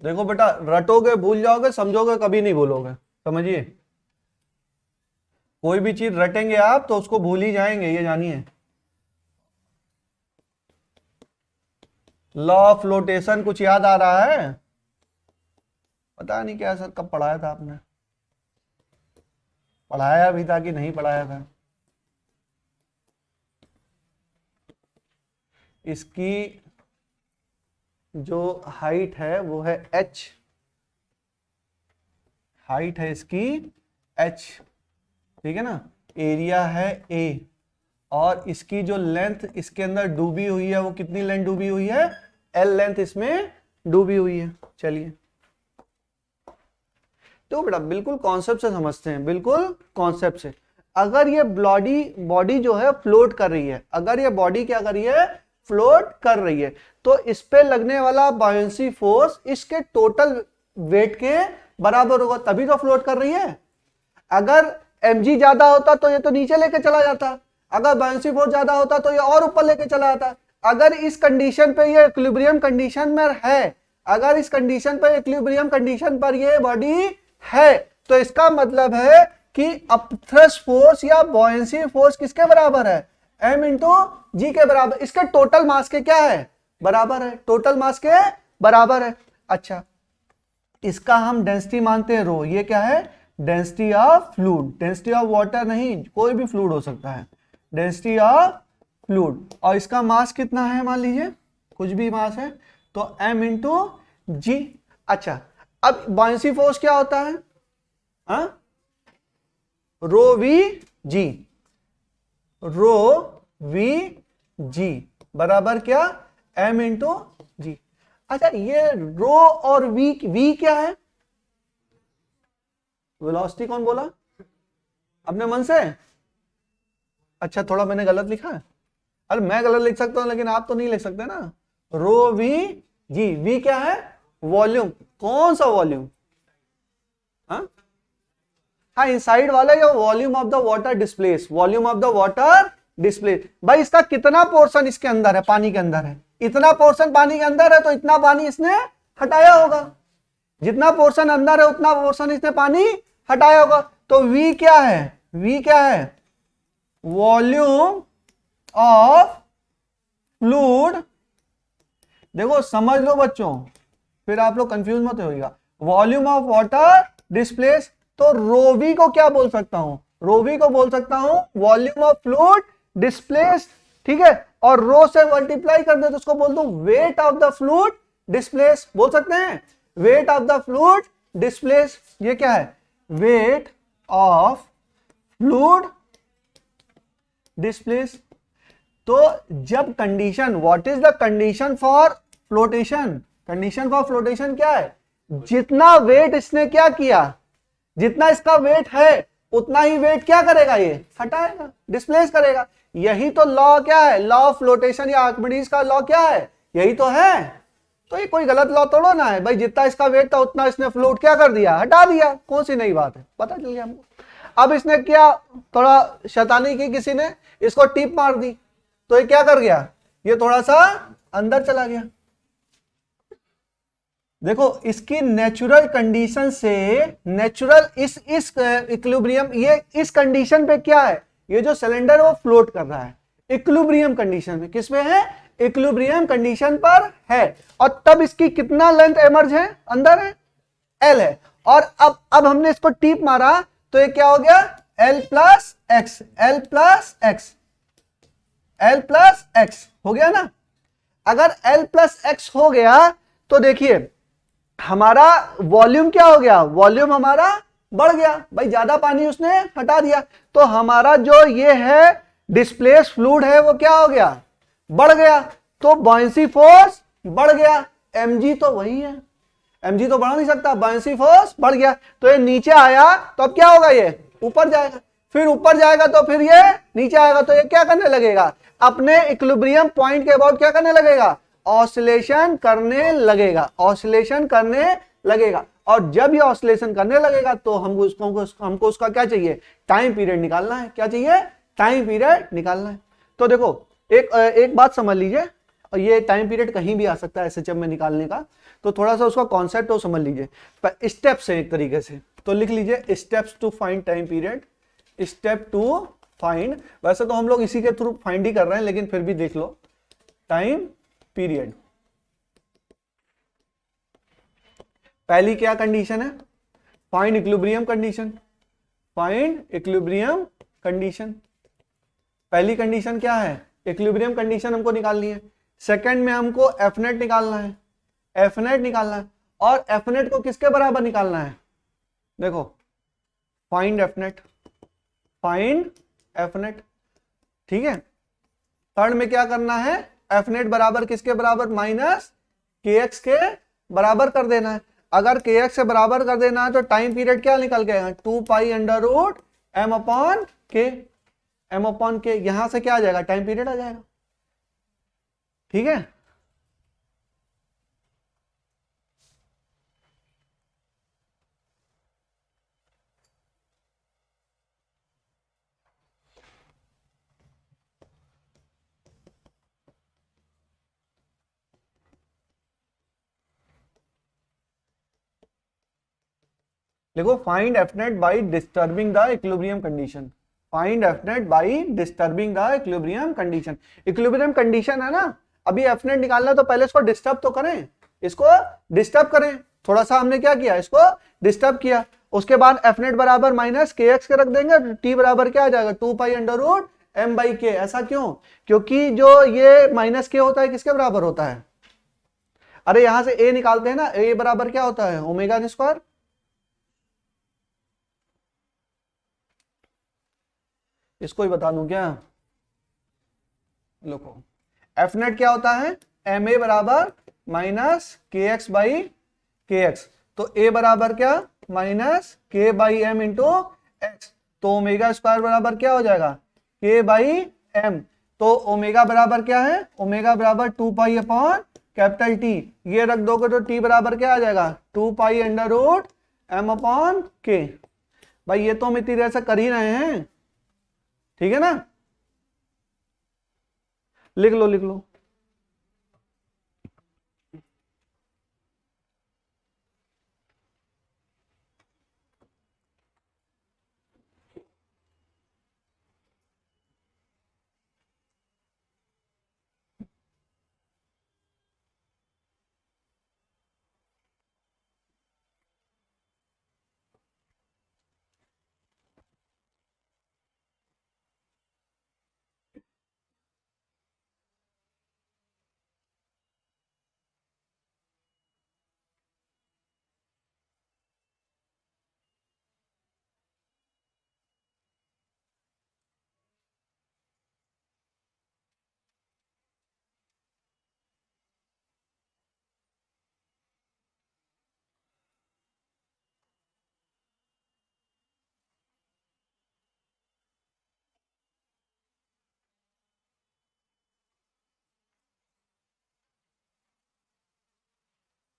देखो बेटा, रटोगे भूल जाओगे, समझोगे कभी नहीं भूलोगे, समझिए। कोई भी चीज रटेंगे आप तो उसको भूल ही जाएंगे, ये जानिए। लॉ ऑफ फ्लोटेशन कुछ याद आ रहा है? पता नहीं क्या सर कब पढ़ाया था आपने, पढ़ाया भी था कि नहीं पढ़ाया था? इसकी जो हाइट है वो है h, हाइट है इसकी h, ठीक है ना, एरिया है a, और इसकी जो लेंथ इसके अंदर डूबी हुई है वो कितनी लेंथ डूबी हुई है? L लेंथ इसमें डूबी हुई है। चलिए तो बेटा बिल्कुल कॉन्सेप्ट से समझते हैं, बिल्कुल कॉन्सेप्ट से। अगर ये बॉडी जो है फ्लोट कर रही है, अगर ये बॉडी क्या कर रही है? फ्लोट कर रही है, तो इस पे लगने वाला बायोंसी फोर्स इसके टोटल वेट के बराबर होगा, तभी तो फ्लोट कर रही है। अगर mg ज्यादा होता तो ये तो नीचे लेके चला जाता, अगर बायोंसी फोर्स ज्यादा होता तो ये और ऊपर लेके चला जाता। अगर इस कंडीशन पे ये इक्विलिब्रियम कंडीशन में है, अगर इस कंडीशन पर इक्विलिब्रियम कंडीशन पर ये बॉडी है, तो इसका मतलब है कि अपथ्रस्ट फोर्स या बॉयंसी फोर्स किसके बराबर है? m इंटू जी के बराबर, इसके टोटल मास के क्या है? बराबर है, टोटल मास के बराबर है। अच्छा, इसका हम डेंसिटी मानते हैं रो, ये क्या है? Density of fluid, density of water नहीं, कोई भी फ्लूइड हो सकता है, डेंसिटी ऑफ फ्लूइड। और इसका मास कितना है? मान लीजिए कुछ भी मास है, तो m इंटू जी। अच्छा, अब बॉयंसी फोर्स क्या होता है? रो वी जी, रो वी जी बराबर क्या? m इंटू जी। अच्छा, ये रो और वी क्या है? वेलोसिटी कौन बोला? अपने मन से? अच्छा, थोड़ा मैंने गलत लिखा है? अरे मैं गलत लिख सकता हूं लेकिन आप तो नहीं लिख सकते ना। रो वी जी, वी क्या है? वॉल्यूम। कौन सा वॉल्यूम? हाँ, इनसाइड वाला या volume of the water displace, volume of the water displace. भाई इसका कितना पोर्शन इसके अंदर है? पानी के अंदर है, इतना पोर्शन पानी के अंदर है, तो इतना पानी इसने हटाया होगा। जितना पोर्शन अंदर है उतना पोर्शन इसने पानी हटाया होगा। तो V क्या है? V क्या है? Volume of fluid. देखो समझ लो बच्चों, फिर आप लोग कंफ्यूज मत होइएगा। वॉल्यूम ऑफ वाटर डिस्प्लेस, तो रोवी को क्या बोल सकता हूं? रोवी को बोल सकता हूं वॉल्यूम ऑफ फ्लूइड डिस्प्लेस, ठीक है। और रो से मल्टीप्लाई कर दे तो उसको बोल दो weight of the fluid displace, बोल सकते हैं weight of the fluid displace. ये क्या है? Weight of fluid displace. तो जब condition, what is the condition for flotation? Condition for flotation क्या है? जितना वेट इसने क्या किया, जितना इसका वेट है उतना ही वेट क्या करेगा? ये हटाएगा, डिस्प्लेस करेगा। यही तो लॉ क्या है? लॉ ऑफ फ्लोटेशन या आर्किमिडीज का लॉ क्या है? यही तो है। तो ये कोई गलत लॉ थोड़ा ना है भाई, जितना इसका वेट था उतना इसने फ्लोट क्या कर दिया? हटा दिया। कौन सी नई बात है? पता चल गया हमको। अब इसने क्या, थोड़ा शैतानी की, किसी ने इसको टिप मार दी, तो ये क्या कर गया? ये थोड़ा सा अंदर चला गया। देखो इसकी नेचुरल कंडीशन से, नेचुरल इस इक्विलिब्रियम, ये इस कंडीशन पे क्या है? ये जो सिलेंडर वो फ्लोट कर रहा है इक्विलिब्रियम कंडीशन में। किसमें है? इक्विलिब्रियम कंडीशन पर है। और तब इसकी कितना लेंथ एमर्ज है? अंदर है, एल है। और अब हमने इसको टीप मारा तो ये क्या हो गया, L plus x, L plus x, L plus x हो गया ना। अगर L प्लस एक्स हो गया तो देखिए हमारा वॉल्यूम क्या हो गया, वॉल्यूम हमारा बढ़ गया भाई, ज्यादा पानी उसने हटा दिया, तो हमारा जो ये है डिस्प्लेस फ्लूइड है वो क्या हो गया, बढ़ गया, तो बॉयंसी फोर्स बढ़ गया। mg तो वही है, mg तो बढ़ नहीं सकता, बॉयंसी फोर्स बढ़ गया, तो ये नीचे आया तो अब क्या होगा, ये ऊपर जाएगा, फिर ऊपर जाएगा तो फिर ये नीचे आएगा, तो ये क्या करने लगेगा, अपने इक्विलिब्रियम पॉइंट के अबाउट क्या करने लगेगा, ऑसिलेशन करने लगेगा, ऑसिलेशन करने लगेगा। और जब ये ऑसिलेशन करने लगेगा तो हमको उसका क्या चाहिए, टाइम पीरियड निकालना है। क्या चाहिए, टाइम पीरियड निकालना है। तो देखो एक बात समझ लीजिए, और ये टाइम पीरियड कहीं भी आ सकता है एसएचएम में निकालने का, तो थोड़ा सा उसका कॉन्सेप्ट तो समझ लीजिए। स्टेप्स है एक तरीके से, तो लिख लीजिए steps to find time period, step to find, वैसे तो हम लोग इसी के थ्रू फाइंड ही कर रहे हैं लेकिन फिर भी देख लो, टाइम पीरियड। पहली क्या कंडीशन है, find equilibrium condition, find equilibrium condition. पहली कंडीशन क्या है, इक्विलिब्रियम कंडीशन हमको निकालनी है। सेकंड में हमको एफ नेट निकालना है, एफ नेट निकालना है, और एफ नेट को किसके बराबर निकालना है, देखो find F net, find F net, ठीक है। थर्ड में क्या करना है, एफ नेट बराबर किसके बराबर, माइनस के एक्स के बराबर कर देना है। अगर के एक्स से बराबर कर देना है तो टाइम पीरियड क्या निकल गया, 2 pi under root M upon K, M upon K, यहां से क्या आ जाएगा, टाइम पीरियड आ जाएगा, ठीक है। देखो find F net by disturbing the equilibrium condition, find F net by disturbing the equilibrium condition. Equilibrium condition है ना, अभी एफ नेट निकालना तो पहले इसको डिस्टर्ब तो करें, इसको डिस्टर्ब करें, थोड़ा सा हमने क्या किया, इसको डिस्टर्ब किया। उसके बाद एफ नेट बराबर माइनस के एक्स के रख देंगे, टी बराबर क्या आ जाएगा, 2 pi under root M by K. ऐसा क्यों, क्योंकि जो ये माइनस के होता है किसके बराबर होता है, अरे यहां से ए निकालते हैं ना, ए बराबर क्या होता है, ओमेगा स्क्वायर। इसको ही बता दूं क्या, देखो एफ नेट क्या होता है, एम ए बराबर माइनस के एक्स बाई के एक्स, तो ए बराबर क्या, माइनस के बाई एम इंटू एक्स, तो ओमेगा स्क्वायर बराबर क्या हो जाएगा, के बाई एम। तो ओमेगा बराबर क्या है, ओमेगा बराबर 2 पाई अपॉन कैपिटल टी, ये रख दोगे तो टी बराबर क्या आ जाएगा, 2 pi under root M upon K. भाई ये तो हम इतनी देर से कर ही रहे हैं, ठीक है ना, लिख लो लिख लो।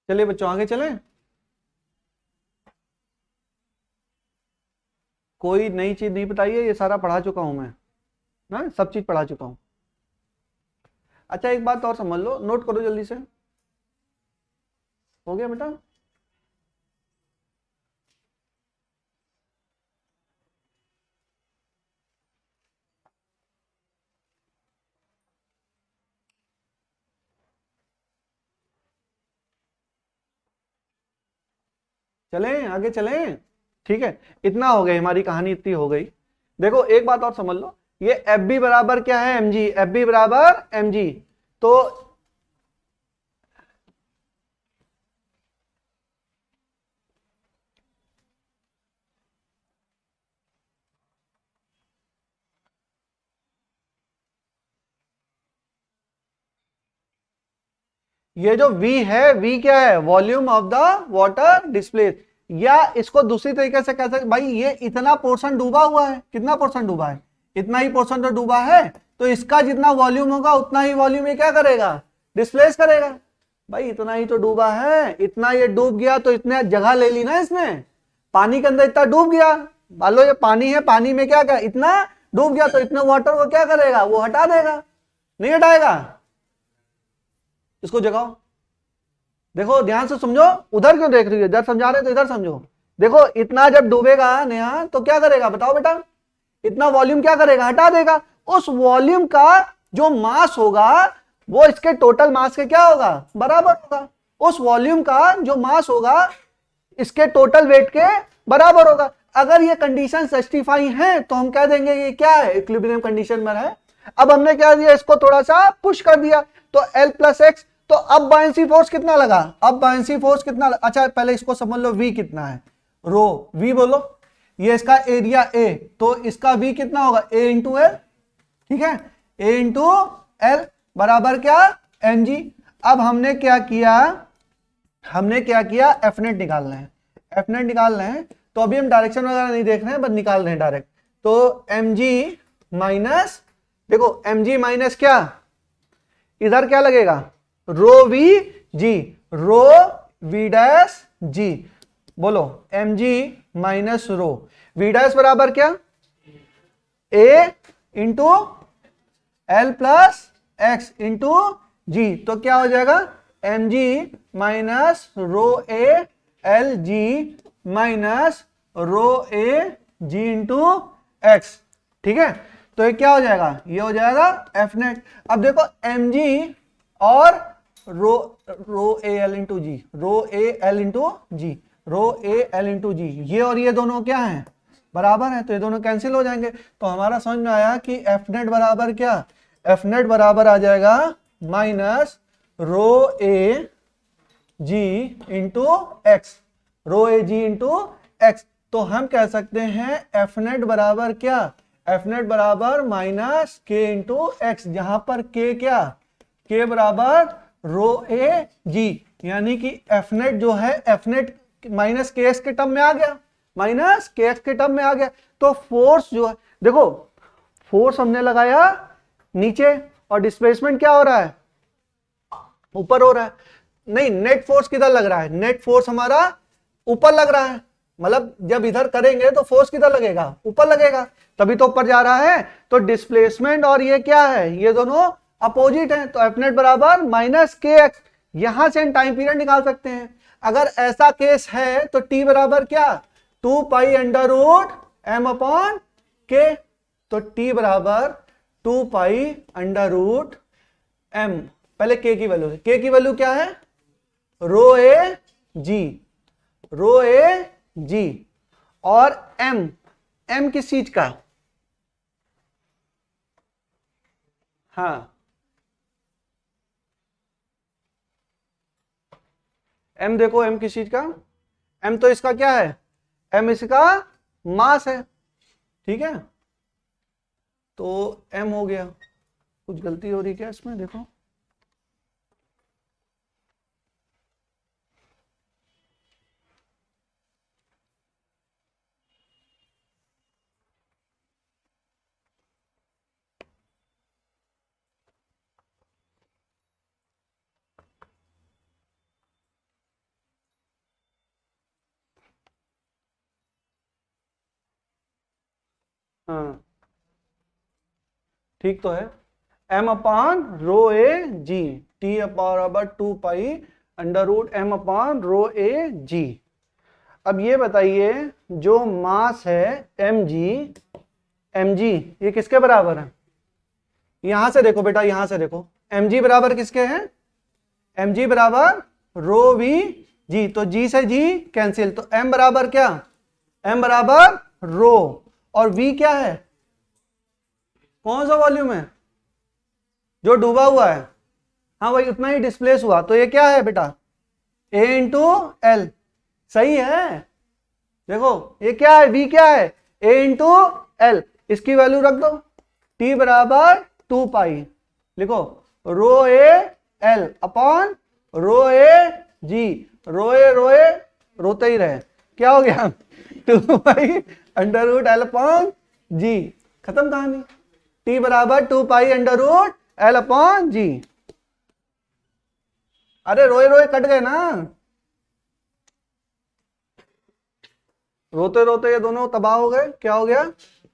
चलिए बच्चों आगे चलें, कोई नई चीज नहीं बताइए, ये सारा पढ़ा चुका हूं मैं ना, सब चीज पढ़ा चुका हूं। अच्छा एक बात और समझ लो, नोट करो जल्दी से, हो गया बेटा, चलें आगे चलें, ठीक है। इतना हो गई हमारी कहानी, इतनी हो गई। देखो एक बात और समझ लो, ये एफ बी बराबर क्या है, एम जी, एफ बी बराबर एम जी। तो ये जो V है, V क्या है, volume of the water displace. या इसको दूसरी तरीके से कह सकते भाई, ये इतना पोर्शन डूबा हुआ है, कितना पोर्शन डूबा है, इतना ही पोर्शन तो डूबा है, तो इसका जितना वॉल्यूम होगा उतना ही वॉल्यूम ये क्या करेगा, डिस्प्लेस करेगा। भाई इतना ही तो डूबा है, इतना ये डूब गया तो इतने जगह ले ली ना इसने, पानी के अंदर इतना डूब गया, मान लो ये पानी है, पानी में क्या क्या इतना डूब गया, तो इतने वाटर को क्या करेगा, वो हटा देगा, नहीं हटाएगा। इसको जगाओ, देखो ध्यान से समझो, उधर क्यों देख रही हो, इधर समझा रहे तो इधर समझो। देखो इतना जब डूबेगा नेहा तो क्या करेगा बताओ बेटा, इतना वॉल्यूम क्या करेगा, हटा देगा। उस वॉल्यूम का जो मास होगा वो इसके टोटल मास के क्या होगा, बराबर होगा। उस वॉल्यूम का जो मास होगा इसके टोटल वेट के बराबर होगा। अगर ये कंडीशन जस्टिफाई है तो हम कह देंगे ये क्या है, इक्विलिब्रियम कंडीशन में है। अब हमने क्या दिया, इसको थोड़ा सा पुश कर दिया तो L प्लस एक्स, तो अब बायंसी फोर्स कितना लगा, अब बायंसी फोर्स कितना लगा? अच्छा पहले इसको समझ लो, V कितना है, रो, V बोलो, ये इसका एरिया A, तो इसका V कितना होगा, A इंटू एल, ठीक है, A इंटू एल बराबर क्या, mg। अब हमने क्या किया, एफ नेट निकालना है, एफ नेट निकालना है, तो अभी हम डायरेक्शन वगैरह नहीं देख रहे हैं, बस निकाल रहे हैं डायरेक्ट। तो mg माइनस, देखो mg माइनस क्या, इधर क्या लगेगा, rho V G, rho V dash G, बोलो mg minus rho V dash बराबर क्या, a into L plus X into G. तो क्या हो जाएगा, mg minus rho A L G minus rho A G into X, ठीक है। तो ये क्या हो जाएगा, ये हो जाएगा एफ नेट। अब देखो mg और rho A L into G, rho A L into G, rho A L into G, ये और ये दोनों क्या हैं, बराबर है, तो ये दोनों कैंसिल हो जाएंगे। तो हमारा समझ में आया कि एफ नेट बराबर क्या, एफ नेट बराबर आ जाएगा minus rho A G into x, row A G into x. तो हम कह सकते हैं एफ नेट बराबर क्या, एफ नेट बराबर माइनस के इंटू एक्स, जहां पर के क्या, के बराबर रो ए जी, यानी कि एफ नेट जो है, F net minus K X के टर्म में आ गया, माइनस के एक्स के टर्म में आ गया। तो फोर्स जो है, देखो फोर्स हमने लगाया नीचे और डिस्प्लेसमेंट क्या हो रहा है, ऊपर हो रहा है। नहीं, नेट फोर्स किधर लग रहा है, नेट फोर्स हमारा ऊपर लग रहा है, मतलब जब इधर करेंगे तो फोर्स किधर लगेगा, ऊपर लगेगा, तभी तो ऊपर जा रहा है। तो डिस्प्लेसमेंट और ये क्या है, ये दोनों अपोजिट हैं, तो एफ नेट बराबर माइनस के एक्स। यहां से हम टाइम पीरियड निकाल सकते हैं। अगर ऐसा केस है तो टी बराबर क्या, 2 pi under root M upon K, तो टी बराबर 2 पाई अंडर रूट एम, पहले के की वैल्यू, के की वैल्यू क्या है, रो ए जी, रो ए जी, और एम, एम किस चीज का, हाँ एम, देखो एम किस चीज का, एम तो इसका क्या है, एम इसका मास है, ठीक है। तो एम हो गया, कुछ गलती हो रही क्या इसमें, देखो हाँ ठीक तो है, M upon row A ji, T बराबर 2 pi under root M upon row A जी। अब ये बताइए जो मास है एम जी, एम जी ये किसके बराबर है, यहां से देखो बेटा, यहां से देखो, एम जी बराबर किसके हैं, एम जी बराबर रो वी जी, तो जी से जी कैंसिल, तो m बराबर क्या, m बराबर रो, और v क्या है, कौन सा वॉल्यूम है, जो डूबा हुआ है, हाँ वही उतना ही डिस्प्लेस हुआ, तो ये क्या है बेटा, a इंटू एल, सही है। देखो ये क्या है, v क्या है, a इंटू एल, इसकी वैल्यू रख दो, t बराबर 2 पाई, लिखो रो A L upon rho A जी, रोए रोते ही रहे, क्या हो गया 2 pi under root L upon G, खत्म कहानी, t बराबर 2 pi under root L upon G. अरे रोए रोए कट गए ना, रोते रोते ये दोनों तबाह हो गए, क्या हो गया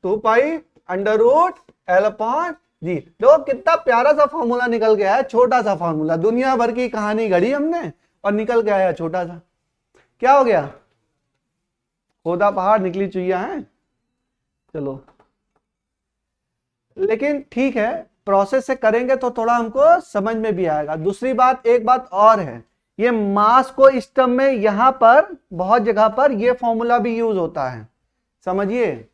2 pi under root L upon G. देखो कितना प्यारा सा फॉर्मूला निकल गया है, छोटा सा फॉर्मूला, दुनिया भर की कहानी घड़ी हमने और निकल के आया छोटा सा, क्या हो गया, खोदा पहाड़ निकली चुईया है। चलो लेकिन ठीक है, प्रोसेस से करेंगे तो थोड़ा हमको समझ में भी आएगा। दूसरी बात, एक बात और है, ये मास को इस टर्म में यहां पर बहुत जगह पर ये फॉर्मूला भी यूज होता है, समझिए।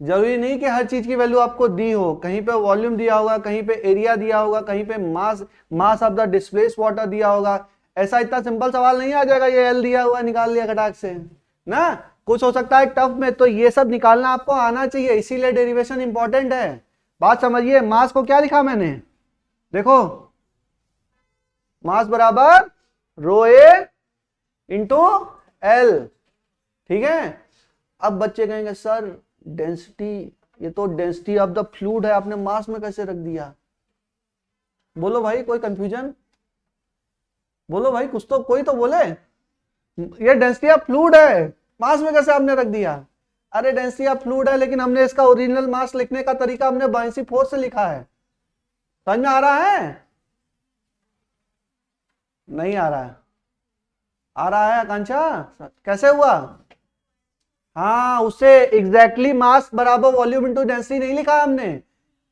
जरूरी नहीं कि हर चीज की वैल्यू आपको दी हो, कहीं पे वॉल्यूम दिया होगा, कहीं पे एरिया दिया होगा, कहीं पे मास ऑफ द डिस्प्लेस वाटर दिया होगा, ऐसा इतना सिंपल सवाल नहीं आ जाएगा ये एल दिया हुआ निकाल लिया खटाक से ना, कुछ हो सकता है टफ में, तो ये सब निकालना आपको आना चाहिए, इसीलिए डेरिवेशन इंपॉर्टेंट है। बात समझिए, मास को क्या लिखा मैंने, देखो मास बराबर रो ए इंटू एल, ठीक है। अब बच्चे कहेंगे सर डेंसिटी, ये तो डेंसिटी ऑफ द फ्लूइड है, आपने मास में कैसे रख दिया, बोलो भाई कोई कंफ्यूजन, बोलो भाई कुछ तो, कोई तो बोले, ये डेंसिटी ऑफ फ्लूइड है, मास में कैसे आपने रख दिया, अरे डेंसिटी ऑफ फ्लूइड है, लेकिन हमने इसका ओरिजिनल मास लिखने का तरीका हमने बायसी फोर्स से लिखा है, समझ में आ रहा है, नहीं आ रहा है, आ रहा है आकांक्षा, कैसे हुआ, हाँ उससे एग्जैक्टली मास बराबर वॉल्यूम इनटू डेंसिटी नहीं लिखा हमने,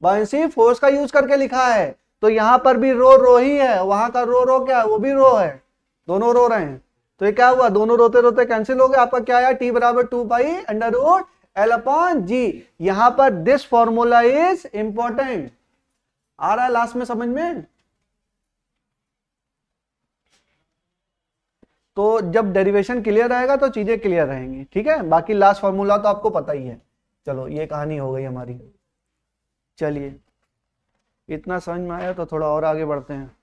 बायसी फोर्स का यूज करके लिखा है, तो यहां पर भी रो ही है, वहां का रो क्या है, वो भी रो है, दोनों रो रहे हैं, तो ये क्या हुआ, दोनों रोते रोते कैंसिल हो गया, आपका क्या आया, टी बराबर 2 pi under root L upon G. यहां पर दिस फॉर्मूला इज इंपॉर्टेंट, आ रहा है लास्ट में समझ में, तो जब डेरिवेशन क्लियर रहेगा तो चीजें क्लियर रहेंगी, ठीक है, बाकी लास्ट फॉर्मूला तो आपको पता ही है। चलो ये कहानी हो गई हमारी, चलिए इतना समझ में आया तो थोड़ा और आगे बढ़ते हैं।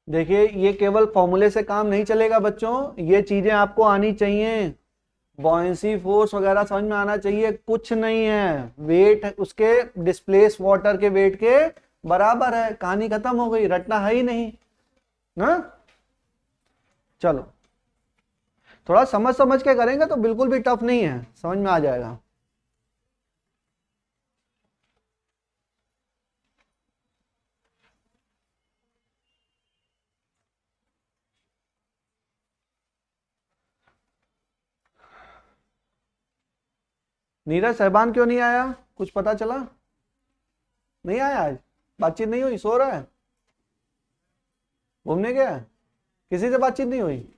देखिए ये केवल फॉर्मूले से काम नहीं चलेगा बच्चों, ये चीजें आपको आनी चाहिए, बॉयंसी फोर्स वगैरह समझ में आना चाहिए, कुछ नहीं है, वेट उसके डिस्प्लेस वाटर के वेट के बराबर है, कहानी खत्म हो गई, रटना है ही नहीं ना। चलो थोड़ा समझ समझ के करेंगे तो बिल्कुल भी टफ नहीं है, समझ में आ जाएगा। नीरज सहबान क्यों नहीं आया, कुछ पता चला, नहीं आया आज, बातचीत नहीं हुई, सो रहा है, घूमने गया है? किसी से बातचीत नहीं हुई,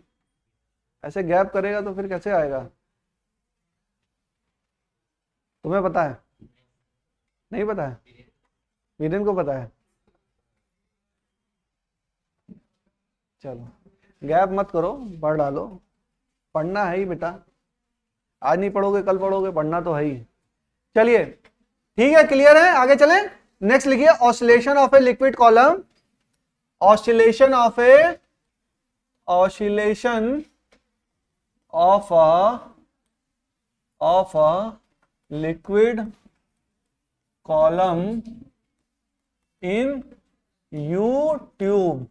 ऐसे गैप करेगा तो फिर कैसे आएगा, तुम्हें पता है, नहीं पता है, वीरेन को पता है, चलो गैप मत करो, पढ़ डालो, पढ़ना है ही बेटा, आज नहीं पढ़ोगे कल पढ़ोगे, पढ़ना तो है ही। चलिए ठीक है, क्लियर है, आगे चलें, नेक्स्ट लिखिए, oscillation of a liquid column, oscillation of A oscillation of a liquid column in you tube.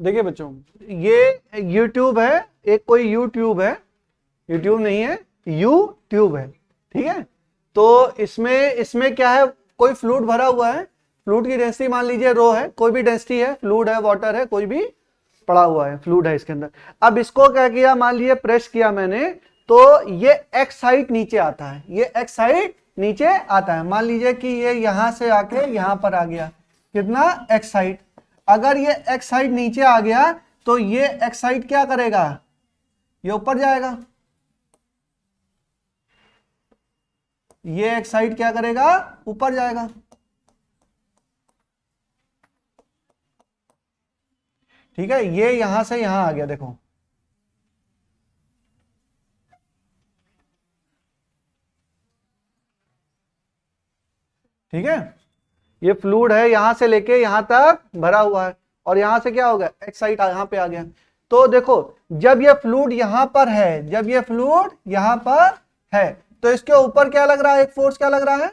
देखिए बच्चों, ये यूट्यूब है, एक कोई यूट्यूब है, यूट्यूब नहीं है, यूट्यूब है, ठीक है। तो इसमें इसमें क्या है, कोई फ्लूइड भरा हुआ है, फ्लूइड की डेंसिटी मान लीजिए रो है, कोई भी डेंसिटी है, फ्लूइड है, वाटर है, कोई भी पड़ा हुआ है, फ्लूइड है इसके अंदर। अब इसको क्या किया, मान लीजिए प्रेस किया मैंने, तो ये एक्स साइड नीचे आता है, ये एक्स साइड नीचे आता है। मान लीजिए कि ये यहां से आके यहां पर आ गया, कितना, एक्स साइड। अगर ये एक्स साइड नीचे आ गया तो ये एक्स साइड क्या करेगा, ये ऊपर जाएगा, ये एक्स साइड क्या करेगा, ऊपर जाएगा, ठीक है। ये यहां से यहां आ गया, देखो, ठीक है। ये फ्लूइड है, यहां से लेके यहां तक भरा हुआ है, और यहां से क्या हो गया, एक्स साइड यहां पे आ गया। तो देखो, जब ये फ्लूइड यहां पर है, जब ये फ्लूइड यहां पर है, तो इसके ऊपर क्या लग रहा है, एक फोर्स क्या लग रहा है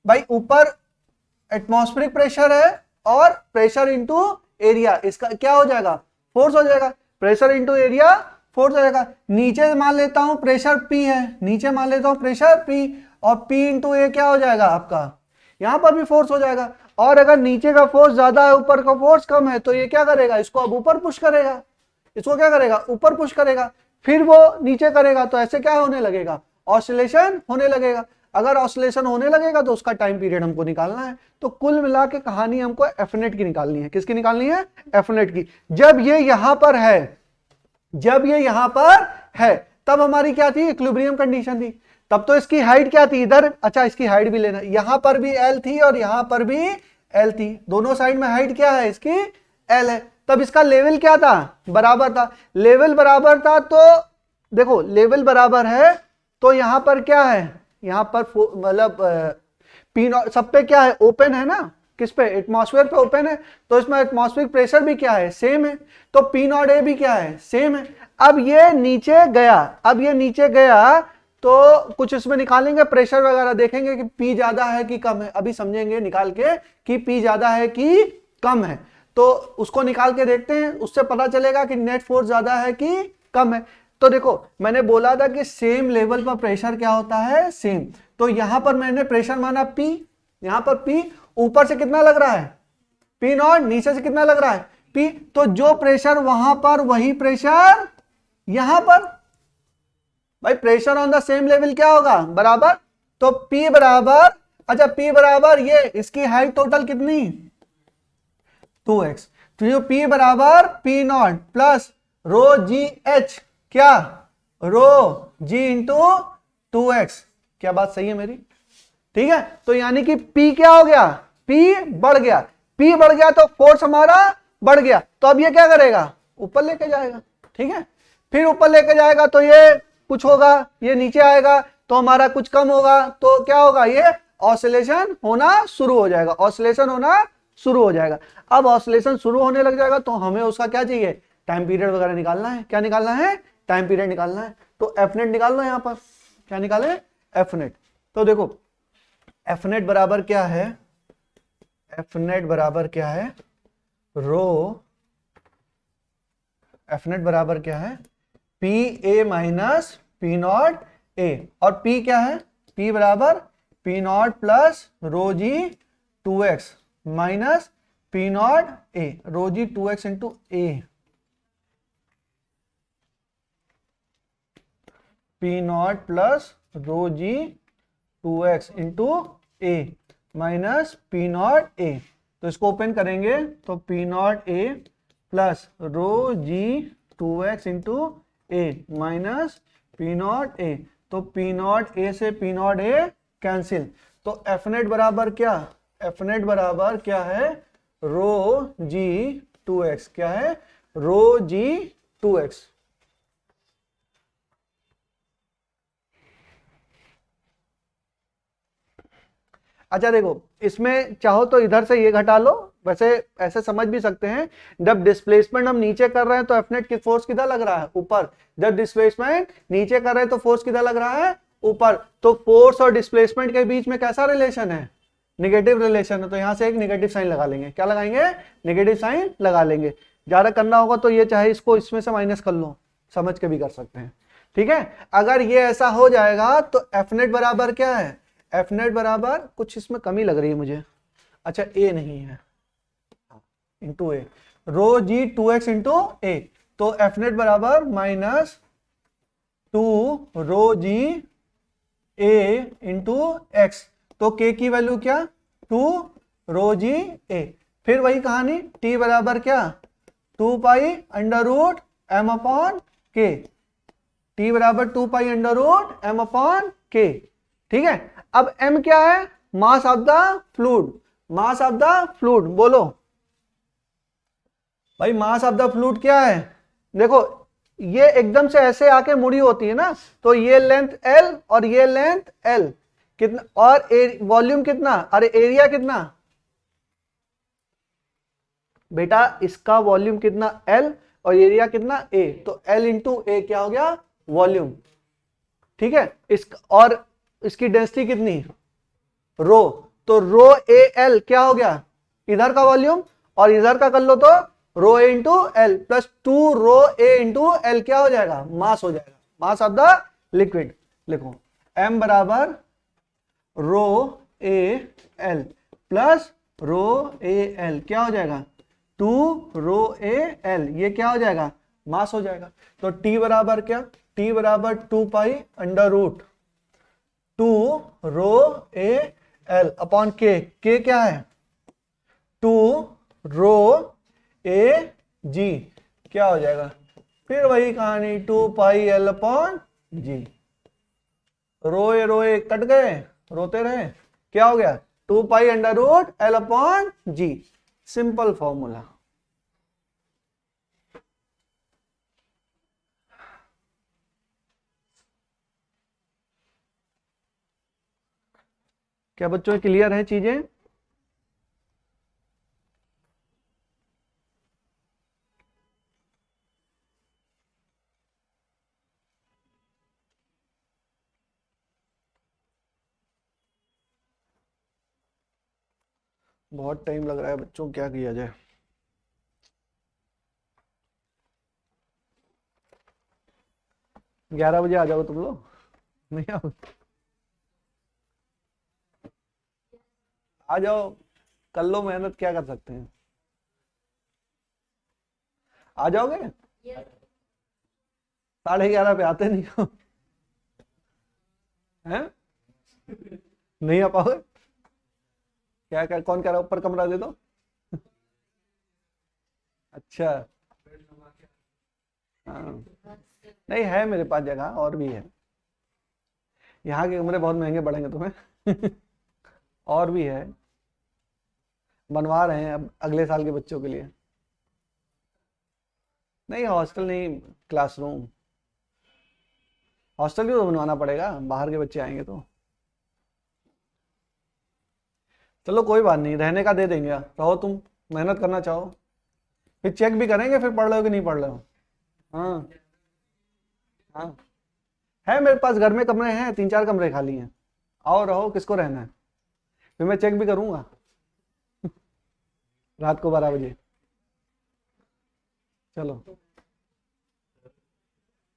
भाई, ऊपर एटमॉस्फेरिक प्रेशर है, और प्रेशर इंटू एरिया, इसका क्या हो जाएगा, फोर्स हो जाएगा, प्रेशर इंटू एरिया फोर्स हो जाएगा। नीचे मान लेता हूं प्रेशर P है, नीचे मान लेता हूं प्रेशर P, और P इंटू ए क्या हो जाएगा आपका, यहां पर भी फोर्स हो जाएगा। और अगर नीचे का फोर्स ज्यादा है, ऊपर का फोर्स कम है, तो ये क्या करेगा, इसको अब ऊपर पुश करेगा, इसको क्या करेगा, ऊपर पुश करेगा, फिर वो नीचे करेगा, तो ऐसे क्या होने लगेगा, ऑसिलेशन होने लगेगा। अगर ऑसिलेशन होने लगेगा तो उसका टाइम पीरियड हमको निकालना है। तो कुल मिला के कहानी हमको एफ नेट की निकालनी है, किसकी निकालनी है, एफ नेट की। जब ये यहां पर है, जब ये यहां पर है, तब हमारी क्या थी, इक्विलिब्रियम कंडीशन थी, तब तो इसकी हाइट क्या थी इधर, अच्छा इसकी हाइट भी लेना, यहां पर भी एल थी और यहां पर भी एल थी, दोनों साइड में हाइट क्या है इसकी, एल है। तब इसका लेवल क्या था, बराबर था, लेवल बराबर था, तो देखो लेवल बराबर है, तो यहां पर क्या है, यहां पर मतलब पी नॉट सब पे क्या है, ओपन है ना, किस पे, एटमॉस्फेयर पे ओपन है, तो इसमें एटमॉस्फेरिक प्रेशर भी क्या है, सेम है, तो पी नॉट ए भी क्या है, सेम है। अब ये नीचे गया, अब ये नीचे गया, तो कुछ इसमें निकालेंगे प्रेशर वगैरह, देखेंगे कि पी ज्यादा है कि कम है, अभी समझेंगे निकाल के कि पी ज्यादा है कि कम है। तो उसको निकाल के देखते हैं, उससे पता चलेगा कि नेट फोर्स ज्यादा है कि कम है। तो देखो मैंने बोला था कि सेम लेवल पर प्रेशर क्या होता है, सेम। तो यहां पर मैंने प्रेशर माना P, यहां पर P, ऊपर से कितना लग रहा है P नॉट, नीचे से कितना लग रहा है P, तो जो प्रेशर वहां पर वही प्रेशर यहां पर, भाई pressure on the same level क्या होगा, बराबर। तो P बराबर, अच्छा P बराबर ये इसकी हाइट टोटल कितनी 2x, तो जो P बराबर P not plus rho ji H, क्या, रो जी इंटू 2x, क्या बात सही है मेरी, ठीक है। तो यानी कि P क्या हो गया, P बढ़ गया, P बढ़ गया तो फोर्स हमारा बढ़ गया, तो अब ये क्या करेगा, ऊपर लेके जाएगा, ठीक है। फिर ऊपर लेके जाएगा तो ये कुछ होगा, ये नीचे आएगा तो हमारा कुछ कम होगा, तो क्या होगा, ये ऑसिलेशन होना शुरू हो जाएगा, ऑसिलेशन होना शुरू हो जाएगा। अब ऑसिलेशन शुरू होने लग जाएगा तो हमें उसका क्या चाहिए, टाइम पीरियड वगैरह निकालना है, क्या निकालना है, टाइम पीरियड निकालना है। तो एफ नेट निकाल लो, यहां पर क्या निकाले, एफ नेट। तो देखो एफ नेट बराबर क्या है, एफ नेट बराबर क्या है, रो, एफ नेट बराबर क्या है, P A minus P not A, और पी क्या है, पी बराबर P not plus rho G 2x minus P not A, rho G 2x into A, P not plus rho G 2x into A minus P not A. तो इसको ओपन करेंगे तो P not A plus rho G 2x into A minus P not A, तो पी नॉट ए से पी नॉट ए कैंसिल, तो एफ नेट बराबर क्या, एफ नेट बराबर क्या है, रो जी 2x, क्या है, रो जी 2x। अच्छा देखो, इसमें चाहो तो इधर से ये घटा लो, वैसे ऐसे समझ भी सकते हैं, जब डिस्प्लेसमेंट हम नीचे कर रहे हैं तो एफ नेट की फोर्स किधर लग रहा है, ऊपर, जब डिस्प्लेसमेंट नीचे कर रहे हैं तो फोर्स किधर लग रहा है, ऊपर। तो फोर्स और डिस्प्लेसमेंट के बीच में कैसा रिलेशन है, नेगेटिव रिलेशन है, तो यहां से एक नेगेटिव साइन लगा लेंगे, क्या लगाएंगे, नेगेटिव साइन लगा लेंगे। ज्यादा करना होगा तो ये चाहे इसको इसमें से माइनस कर लो, समझ के भी कर सकते हैं, ठीक है। अगर ये ऐसा हो जाएगा तो एफ नेट बराबर क्या है, एफ नेट बराबर कुछ इसमें कमी लग रही है मुझे, अच्छा ए नहीं है, इंटू ए, रो जी 2x इंटू ए, तो एफ नेट बराबर माइनस 2 रो जी ए इंटू एक्स, तो के की वैल्यू क्या 2 रो जी ए, फिर वही कहानी टी बराबर क्या 2 pi under root M upon K, T बराबर 2 pi under root M upon K, ठीक है। अब m क्या है, mass of the fluid, mass of the fluid बोलो भाई, मास ऑफ द फ्लूइड क्या है, देखो ये एकदम से ऐसे आके मुड़ी होती है ना, तो ये लेंथ L और ये लेंथ L कितना, और वॉल्यूम कितना, अरे एरिया कितना बेटा, इसका वॉल्यूम कितना L और एरिया कितना A, तो L इंटू ए क्या हो गया वॉल्यूम, ठीक है। और इसकी डेंसिटी कितनी रो, तो रो ए एल क्या हो गया इधर का वॉल्यूम, और इधर का कर लो तो rho A into L plus 2 rho A into L क्या हो जाएगा मास हो जाएगा, मास ऑफ द लिक्विड। लिखो m बराबर rho A L plus rho A L क्या हो जाएगा 2 रो ए एल, ये क्या हो जाएगा मास हो जाएगा। तो t बराबर क्या, t बराबर 2 pi under root 2 rho A L upon K, क्या है 2 रो ए जी, क्या हो जाएगा फिर वही कहानी 2 पाई एल अपॉन जी, रोए कट गए, रोते रहे, क्या हो गया 2 pi under root L upon G, simple formula. क्या बच्चों क्लियर है चीजें, बहुत टाइम लग रहा है बच्चों, क्या किया जाए। ग्यारह बजे आ जाओ तुम लोग, नहीं आओ, आ जाओ कर लो मेहनत, क्या कर सकते हैं, आ जाओगे 11:30 पे आते नहीं हो हैं, नहीं आ पाओगे, क्या क्या कौन कह रहा है ऊपर कमरा दे दो अच्छा हाँ, नहीं है मेरे पास जगह और भी है, यहाँ के कमरे बहुत महंगे पड़ेंगे तुम्हें और भी है, बनवा रहे हैं अब अगले साल के बच्चों के लिए, नहीं हॉस्टल नहीं क्लासरूम, हॉस्टल भी तो बनवाना पड़ेगा, बाहर के बच्चे आएंगे तो। चलो कोई बात नहीं, रहने का दे देंगे, रहो तुम मेहनत करना चाहो, फिर चेक भी करेंगे फिर पढ़ रहे हो कि नहीं पढ़ रहे हो। हाँ हाँ है मेरे पास घर में कमरे हैं, 3-4 कमरे खाली हैं, आओ रहो, किसको रहना है, फिर मैं चेक भी करूंगा रात को 12 बजे। चलो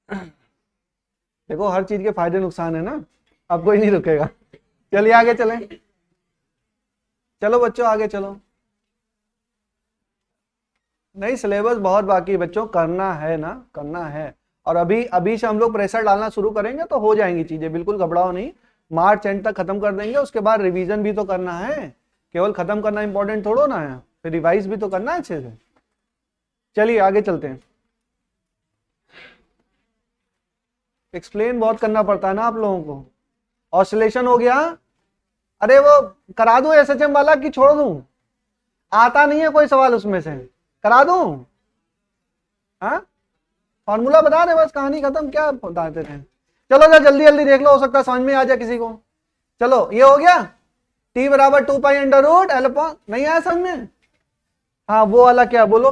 देखो हर चीज के फायदे नुकसान है ना, अब कोई नहीं रुकेगा, चलिए आगे चलें, चलो बच्चों आगे चलो, नहीं सिलेबस बहुत बाकी बच्चों, करना है ना, करना है, और अभी से हम लोग प्रेशर डालना शुरू करेंगे तो हो जाएंगी चीजें, बिल्कुल घबराओ नहीं, मार्च एंड तक खत्म कर देंगे, उसके बाद रिवीजन भी तो करना है, केवल खत्म करना इंपॉर्टेंट थोड़ो ना है, फिर रिवाइज भी तो करना है अच्छे से। चलिए आगे चलते हैं, एक्सप्लेन बहुत करना पड़ता है ना आप लोगों को। ऑसिलेशन हो गया, अरे वो करा दूं एसएचएम वाला कि छोड़ दूं, आता नहीं है कोई सवाल उसमें से, करा दूं, हाँ फॉर्मूला बता रहे बस, कहानी खत्म, क्या बताते रहे, चलो जरा जल्दी जल्दी देख लो, हो सकता है समझ में आ जाए किसी को। चलो ये हो गया, t बराबर 2 pi under root L upon, नहीं आया समझ में, हाँ वो वाला क्या बोलो,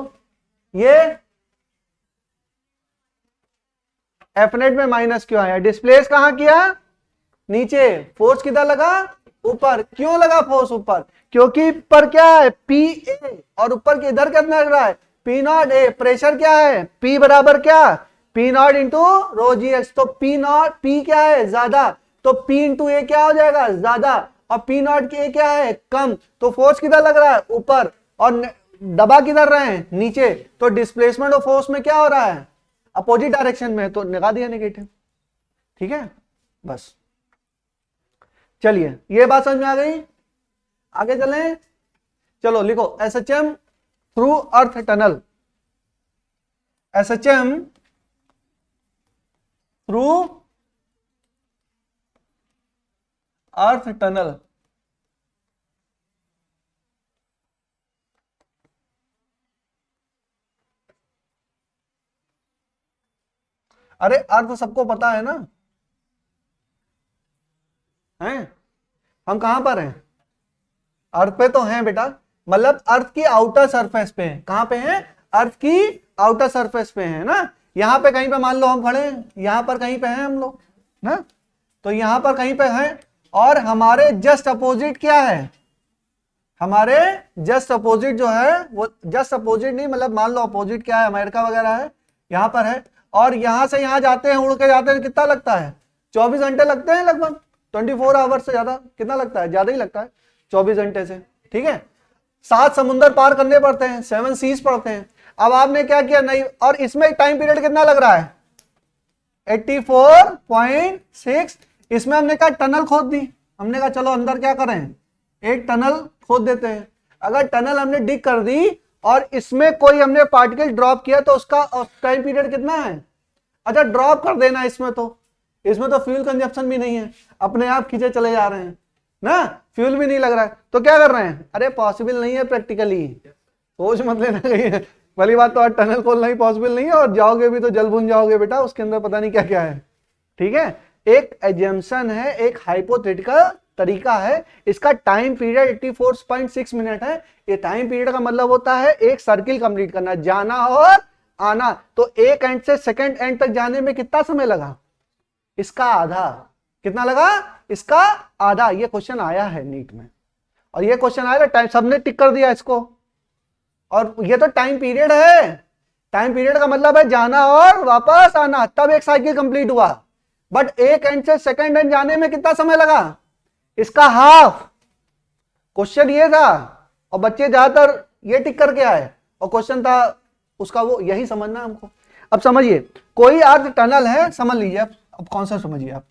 ये एफ नेट में माइनस क्यों आया, डिस्प्लेस कहां किया नीचे, फोर्स किधर लगा ऊपर, क्यों लगा फोर्स ऊपर, क्योंकि ऊपर क्या है पी ए और ऊपर के इधर कितना लग रहा है पी नॉट ए, प्रेशर क्या है, पी बराबर क्या, P not into rho ji H. तो पी नॉट, पी क्या है ज्यादा, तो पी इंटू ए क्या हो जाएगा ज्यादा, और पी नॉट के क्या है कम। तो फोर्स किधर लग रहा है ऊपर, और दबा किधर रहे हैं नीचे, तो डिस्प्लेसमेंट ऑफ फोर्स में क्या हो रहा है अपोजिट डायरेक्शन में, तो लगा दिया नेगेटिव। ठीक है, बस चलिए ये बात समझ में आ गई, आगे चलें। चलो लिखो SHM through earth tunnel, SHM through earth tunnel. अरे अर्थ सबको पता है ना, हैं हम कहां पर हैं, अर्थ पे तो हैं बेटा, मतलब अर्थ की आउटर सरफेस पे हैं। कहां पे हैं, अर्थ की आउटर सरफेस पे हैं ना। यहां पे कहीं पे मान लो हम खड़े हैं, यहां पर कहीं पे हैं हम लोग ना, तो यहां पर कहीं पे हैं, और हमारे जस्ट अपोजिट क्या है, हमारे जस्ट अपोजिट जो है वो, जस्ट अपोजिट नहीं मतलब मान लो अपोजिट क्या है, अमेरिका वगैरह है, यहां पर है, और यहां से यहां जाते हैं, उड़ के जाते हैं, कितना लगता है 24 घंटे लगते हैं लगभग, 24 आवर्स से ज्यादा, कितना लगता है, ज्यादा ही लगता है 24 घंटे से। ठीक है, 7 समुंदर पार करने पड़ते हैं, 7 सीज पड़ते हैं। अब आपने क्या किया, नहीं, और इसमें टाइम पीरियड कितना लग रहा है 84.6। इसमें हमने कहा टनल खोद दी, हमने कहा चलो अंदर क्या करें, एक टनल खोद देते हैं। अगर टनल हमने डिग कर दी और इसमें कोई हमने पार्टिकल ड्रॉप किया तो उसका टाइम पीरियड कितना है, अच्छा ड्रॉप कर देना। इसमें तो फ्यूल कंजप्शन भी नहीं है, अपने आप खींचे चले जा रहे हैं ना, फ्यूल भी नहीं लग रहा है, तो क्या कर रहे हैं, अरे पॉसिबल नहीं है प्रैक्टिकली, सोच मत लेना कहीं पहली बात तो टनल खोलना ही पॉसिबल नहीं है, और जाओगे भी तो जल भुन जाओगे बेटा, उसके अंदर पता नहीं क्या क्या है। ठीक है, एक एजम्पशन है, एक हाइपोथेटिकल तरीका है, इसका टाइम पीरियड 84.6 मिनट है। ये टाइम पीरियड का मतलब होता है एक सर्किल कंप्लीट करना, जाना और आना, तो एक एंड से सेकंड एंड तक जाने में कितना समय लगा, इसका आधा। कितना लगा, इसका आधा। ये क्वेश्चन आया है नीट में, और ये क्वेश्चन आया टाइम, सबने टिक कर दिया इसको, और ये तो टाइम पीरियड है। टाइम पीरियड का मतलब है जाना और वापस आना, तब एक साइकिल कंप्लीट हुआ। बट एक एंड से सेकंड एंड जाने में कितना समय लगा, इसका हाफ। क्वेश्चन ये था, और बच्चे ज्यादातर ये टिक करके आए, और क्वेश्चन था उसका वो, यही समझना हमको। अब समझिए, कोई अर्थ टनल है, समझ लीजिए अब कॉन्सेप्ट समझिए आप।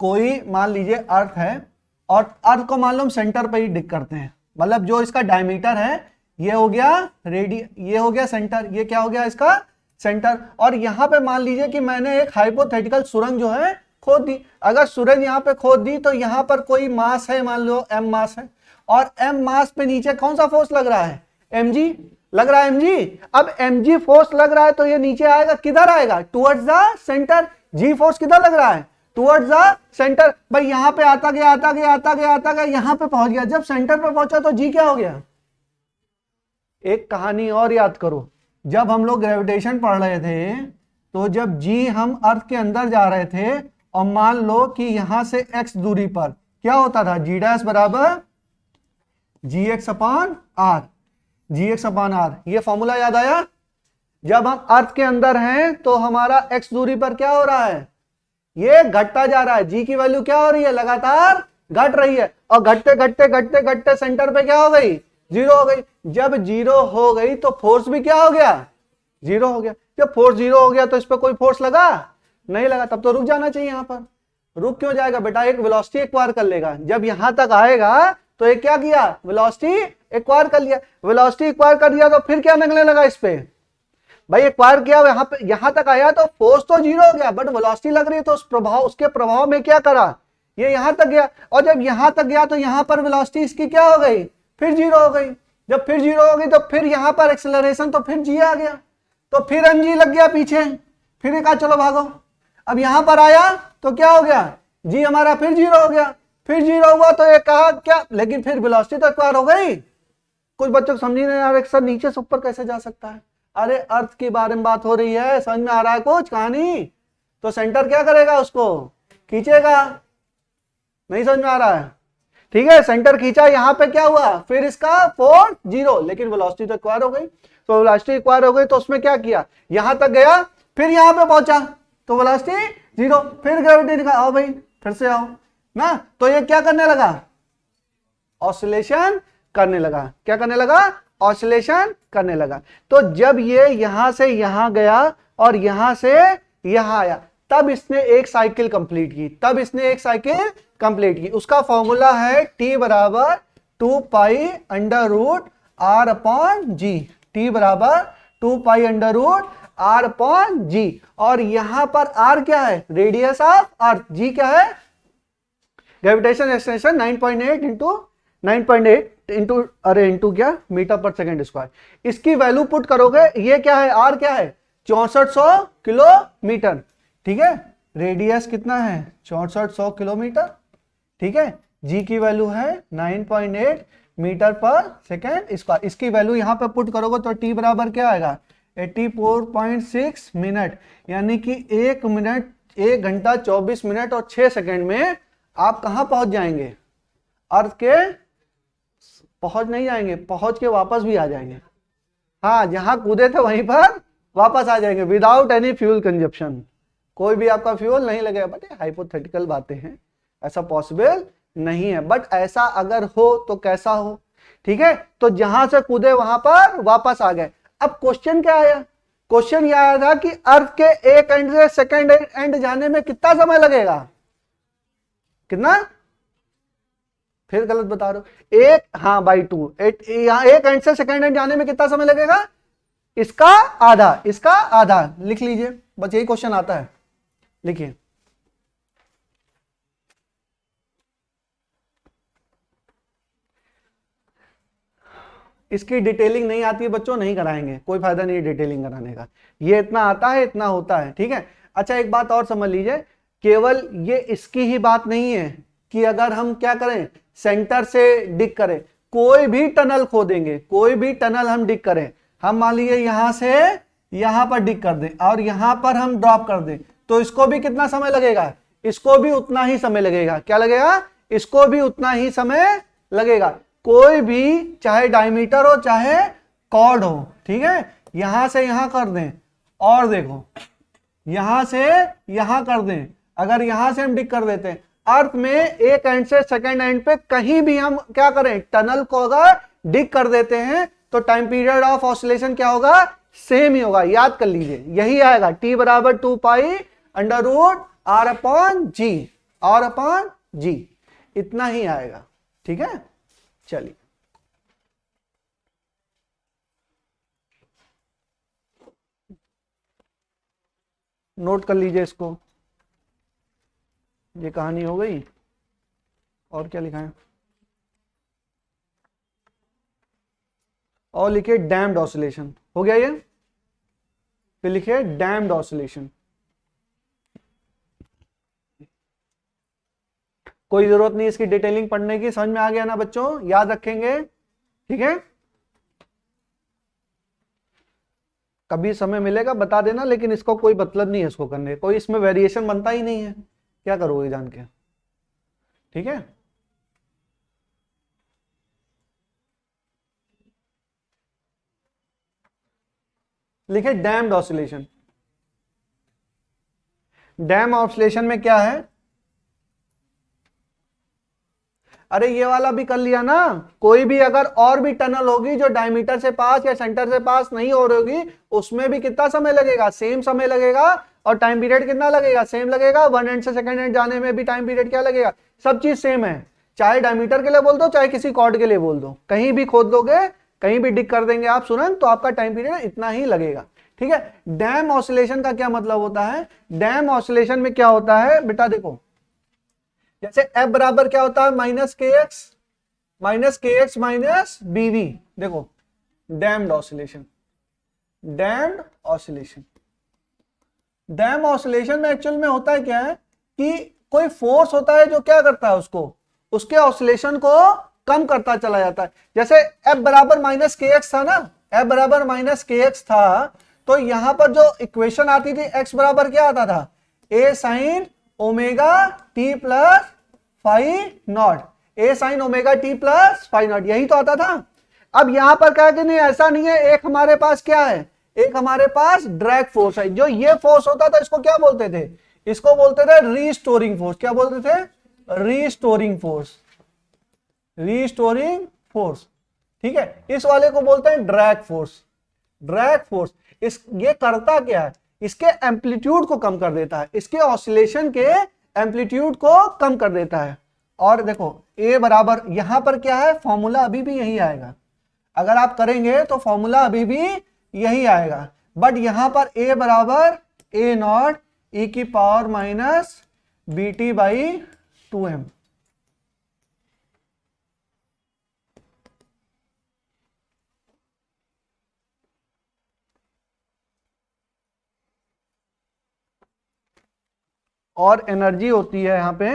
कोई मान लीजिए अर्थ है, और अर्थ को मान लो हम सेंटर पे ही डिग करते हैं, मतलब जो इसका डायमीटर है ये हो गया ये हो गया सेंटर, ये क्या हो गया इसका सेंटर। और यहां पे मान लीजिए कि मैंने एक हाइपोथेटिकल सुरंग जो है खोद दी। अगर सुरंग यहां पे खोद दी तो यहां पर कोई मास है, मान लो m मास है, और m मास पे नीचे कौन सा फोर्स लग रहा है, mg लग रहा है, mg। अब mg फोर्स लग रहा है तो ये नीचे आएगा, किधर आएगा, towards the centre. g force किधर लग रहा है, टुवर्ड्स द सेंटर। भाई यहां पे आता गया आता गया आता गया आता गया, यहां पे पहुंच गया। जब सेंटर पे पहुंचा तो g क्या हो गया। एक कहानी और याद करो, जब हम लोग ग्रेविटेशन पढ़ रहे थे तो जब जी हम अर्थ के अंदर जा रहे थे, और मान लो कि यहां से x दूरी पर क्या होता था, जी डैश बराबर G X upon R, G X upon R. ये फॉर्मूला याद आया। जब हम अर्थ के अंदर हैं तो हमारा x दूरी पर क्या हो रहा है, ये घटता जा रहा है, जी की वैल्यू क्या हो रही है, लगातार घट रही है, और घटते घटते घटते घटते सेंटर पे क्या हो गई, जीरो हो गई। जब जीरो हो गई तो फोर्स भी क्या हो गया, जीरो हो गया। जब फोर्स जीरो हो गया तो इस पर कोई फोर्स लगा नहीं लगा, तब तो रुक जाना चाहिए। यहां पर रुक क्यों जाएगा बेटा, एक वेलोसिटी एक्वायर कर लेगा। जब यहां तक आएगा तो एक क्या किया, वेलोसिटी एक्वायर कर लिया। वेलोसिटी एक्वायर कर दिया तो फिर क्या लगने लगा इस पे, भाई एक्वायर किया, यहां पे यहां तक आया तो फोर्स तो जीरो हो गया, बट वेलोसिटी लग रही है, तो उस प्रभाव, उसके प्रभाव में क्या करा, ये यहां तक गया। और जब यहां तक गया तो यहां पर वेलोसिटी इसकी क्या हो गई, फिर जीरो हो गई। जब फिर जीरो हो गई तो फिर यहां पर एक्सेलरेशन, तो फिर जी आ गया, तो फिर mg लग गया पीछे, फिर कहा चलो भागो। अब यहां पर आया तो क्या हो गया, जी हमारा फिर जीरो हो गया, फिर जीरो हुआ तो ये कहा क्या, लेकिन फिर वेलोसिटी तो एक्वायर हो गई। कुछ बच्चों को समझ नहीं आ रहा सर नीचे से ऊपर कैसे जा सकता है। अरे अर्थ के बारे में बात हो रही है, समझ में आ रहा है कुछ कहानी, तो सेंटर क्या करेगा, उसको खींचेगा। नहीं समझ में आ रहा है, ठीक है, सेंटर खींचा, यहां पे क्या हुआ, फिर इसका फोर्स जीरो, लेकिन वेलोसिटी तो एक्वायर हो गई। तो वेलोसिटी एक्वायर हो गई, तो उसमें क्या किया, यहां तक गया, फिर यहां पे पहुंचा तो वेलोसिटी 0, फिर ग्रेविटी दिखा, आओ भाई फिर से आओ ना, तो ये क्या करने लगा, ऑसिलेशन करने लगा। क्या करने लगा, ऑसिलेशन करने लगा। तो जब ये यहां से यहां गया और यहां से यहां आया, तब इसने एक साइकिल कंप्लीट की, तब इसने एक साइकिल कंप्लीट की। उसका फॉर्मूला है T बराबर 2 pi under root R upon G, T बराबर 2 pi under root R upon G. और यहां पर R क्या है, रेडियस ऑफ अर्थ, जी क्या है, ग्रेविटेशन एक्सटेंशन 9.8 इंटू अरे इंटू क्या, मीटर पर सेकेंड स्क्वायर। इसकी वैल्यू पुट करोगे, ये क्या है, आर क्या है 6400 किलोमीटर, ठीक है, रेडियस कितना है 6400 किलोमीटर, ठीक है, जी की वैल्यू है 9.8 मीटर पर सेकेंड स्क्वायर। इसकी वैल्यू यहां पे पुट करोगे तो टी बराबर क्या आएगा 84.6 मिनट, यानी कि 1 मिनट 1 घंटा 24 मिनट और 6 सेकेंड में आप कहां पहुंच जाएंगे, अर्थ के, पहुंच नहीं जाएंगे, पहुंच के वापस भी आ जाएंगे। हाँ, जहां कूदे थे वहीं पर वापस आ जाएंगे विदाउट एनी फ्यूल कंजप्शन, कोई भी आपका फ्यूल नहीं लगेगा। बट हाइपोथेटिकल बातें हैं, ऐसा पॉसिबल नहीं है, बट ऐसा अगर हो तो कैसा हो, ठीक है। तो जहां से कूदे वहां पर वापस आ गए। अब क्वेश्चन क्या आया, क्वेश्चन यह आया था कि अर्थ के एक एंड से सेकेंड एंड जाने में कितना समय लगेगा, कितना, फिर गलत बता रहे हो, एक, हाँ बाई 2, यहां एक एंड से सेकेंड एंड जाने में कितना समय लगेगा, इसका आधा, इसका आधा, लिख लीजिए, बस यही क्वेश्चन आता है, लिखिए। इसकी डिटेलिंग नहीं आती है बच्चों, नहीं कराएंगे, कोई फायदा नहीं है डिटेलिंग कराने का, ये इतना आता है, इतना होता है, ठीक है। अच्छा एक बात और समझ लीजिए, केवल ये इसकी ही बात नहीं है कि अगर हम क्या करें, सेंटर से डिग करें, कोई भी टनल खोदेंगे, कोई भी टनल हम डिग करें, हम मान लीजिए यहां से यहां पर डिग कर दें और यहां पर हम ड्रॉप कर दें, तो इसको भी कितना समय लगेगा, इसको भी उतना ही समय लगेगा। क्या लगेगा, इसको भी उतना ही समय लगेगा। कोई भी चाहे डायमीटर हो चाहे कॉर्ड हो, ठीक है, यहां से यहां कर दें और देखो यहां से यहां कर दें, अगर यहां से हम डिग कर देते हैं, अर्थ में एक एंड से सेकेंड एंड पे कहीं भी हम क्या करें, टनल को अगर डिग कर देते हैं तो टाइम पीरियड ऑफ ऑसिलेशन क्या होगा, सेम ही होगा। याद कर लीजिए, यही आएगा, टी बराबर 2 pi under root R upon G, R upon G, इतना ही आएगा, ठीक है। चलिए नोट कर लीजिए इसको, ये कहानी हो गई। और क्या लिखा है, और लिखिए डैम्ड ऑसिलेशन, हो गया ये, फिर लिखिए डैम्ड ऑसिलेशन। कोई जरूरत नहीं इसकी डिटेलिंग पढ़ने की, समझ में आ गया ना बच्चों, याद रखेंगे, ठीक है। कभी समय मिलेगा बता देना, लेकिन इसको कोई मतलब नहीं है इसको करने, कोई इसमें वेरिएशन बनता ही नहीं है, क्या करोगे जान के, ठीक है। लिखे डैम्ड ऑसिलेशन। डैम ऑसिलेशन में क्या है, अरे ये वाला भी कर लिया ना, कोई भी अगर और भी टनल होगी जो डायमीटर से पास या सेंटर से पास नहीं हो रही होगी, उसमें भी कितना समय लगेगा, सेम समय लगेगा, और टाइम पीरियड कितना लगेगा, सेम लगेगा। वन एंड से सेकंड एंड जाने में भी टाइम पीरियड क्या लगेगा, सब चीज सेम है, चाहे डायमीटर के लिए बोल दो चाहे किसी कॉर्ड के लिए बोल दो, कहीं भी खोद दोगे, कहीं भी डिग कर देंगे आप सुरंग, तो आपका टाइम पीरियड इतना ही लगेगा, ठीक है। डैम ऑसिलेशन का क्या मतलब होता है, डैम ऑसिलेशन में क्या होता है बेटा, देखो जैसे F बराबर क्या होता है, minus K x minus B, देखो damped oscillation, damped oscillation, damp oscillation में एक्चुअल में होता है क्या है कि कोई फोर्स होता है जो क्या करता है, उसको, उसके ऑसिलेशन को कम करता चला जाता है। जैसे F बराबर माइनस के एक्स था ना, F बराबर माइनस के एक्स था, तो यहां पर जो इक्वेशन आती थी x बराबर क्या आता था, a sine omega T plus five not, A sine omega T plus five not, यही तो आता था। अब यहां पर क्या है कि नहीं, ऐसा नहीं है, एक हमारे पास क्या है, एक हमारे पास ड्रैग फोर्स है। जो ये फोर्स होता था इसको क्या बोलते थे, इसको बोलते थे रीस्टोरिंग फोर्स। क्या बोलते थे, रीस्टोरिंग फोर्स, रीस्टोरिंग फोर्स। ठीक है, इस वाले को बोलते हैं ड्रैग फोर्स। ड्रैग फोर्स इस ये करता क्या है, इसके एम्पलीट्यूड को कम कर देता है, इसके ऑसिलेशन के एम्पलीट्यूड को कम कर देता है। और देखो ए बराबर, यहां पर क्या है, फॉर्मूला अभी भी यही आएगा, अगर आप करेंगे तो फॉर्मूला अभी भी यही आएगा, बट यहां पर ए बराबर ए नॉट ई की power minus B T by 2m। और एनर्जी होती है यहां पे,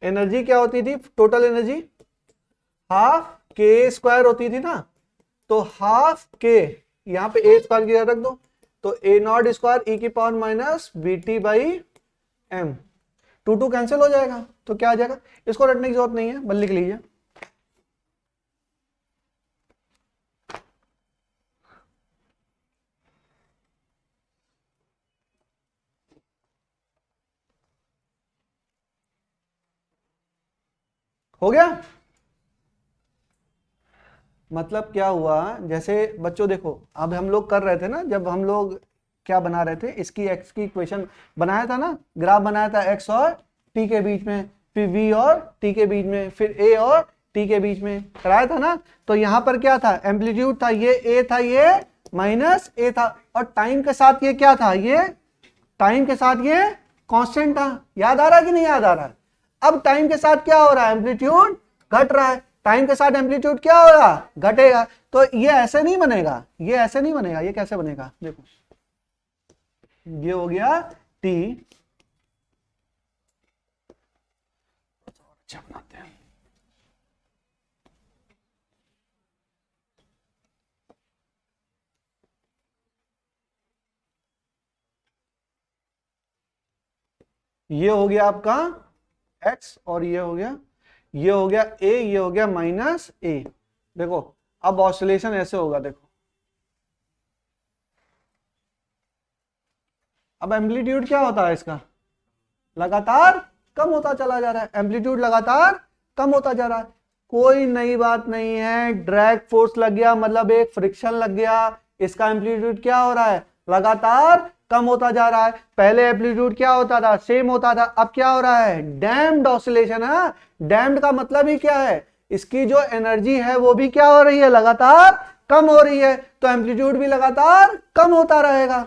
एनर्जी क्या होती थी, टोटल एनर्जी हाफ के स्क्वायर होती थी ना, तो हाफ के, यहां पे ए स्क्वायर की जगह रख दो, तो ए नॉट स्क्वायर ई की power minus B T by M. 2 cancel हो जाएगा, तो क्या आ जाएगा, इसको रटने की जरूरत नहीं है, बस लिख लीजिए। हो गया। मतलब क्या हुआ, जैसे बच्चों देखो, अब हम लोग कर रहे थे ना, जब हम लोग क्या बना रहे थे, इसकी एक्स की इक्वेशन बनाया था ना, ग्राफ बनाया था एक्स और टी के बीच में, फिर वी और टी के बीच में, फिर ए और टी के बीच में कराया था ना। तो यहां पर क्या था, एम्पलीट्यूड था, ये ए था, ये माइनस ए था, और टाइम के साथ ये क्या था, ये टाइम के साथ ये कांस्टेंट था। याद आ रहा है कि नहीं याद आ रहा है। अब टाइम के साथ क्या हो रहा है, एम्पलीट्यूड घट रहा है, टाइम के साथ एम्पलीट्यूड क्या होगा, घटेगा। तो ये ऐसे नहीं बनेगा, ये ऐसे नहीं बनेगा, ये कैसे बनेगा, देखो ये हो गया टी, अच्छा बनाते हैं, ये हो गया आपका x और ये हो गया, ये हो गया a, ये हो गया माइनस a। देखो अब ऑसिलेशन ऐसे होगा, देखो अब एम्पलीट्यूड क्या होता है इसका, लगातार कम होता चला जा रहा है, एम्पलीट्यूड लगातार कम होता जा रहा है। कोई नई बात नहीं है, ड्रैग फोर्स लग गया मतलब एक फ्रिक्शन लग गया, इसका एम्पलीट्यूड क्या हो रहा है, लगातार कम होता जा रहा है। पहले एम्पलीट्यूड क्या होता था, सेम होता था, अब क्या हो रहा है, डैम्प्ड ऑसिलेशन है। डैम्प्ड का मतलब ही क्या है, इसकी जो एनर्जी है वो भी क्या हो रही है, लगातार कम हो रही है, तो एम्पलीट्यूड भी लगातार कम होता रहेगा।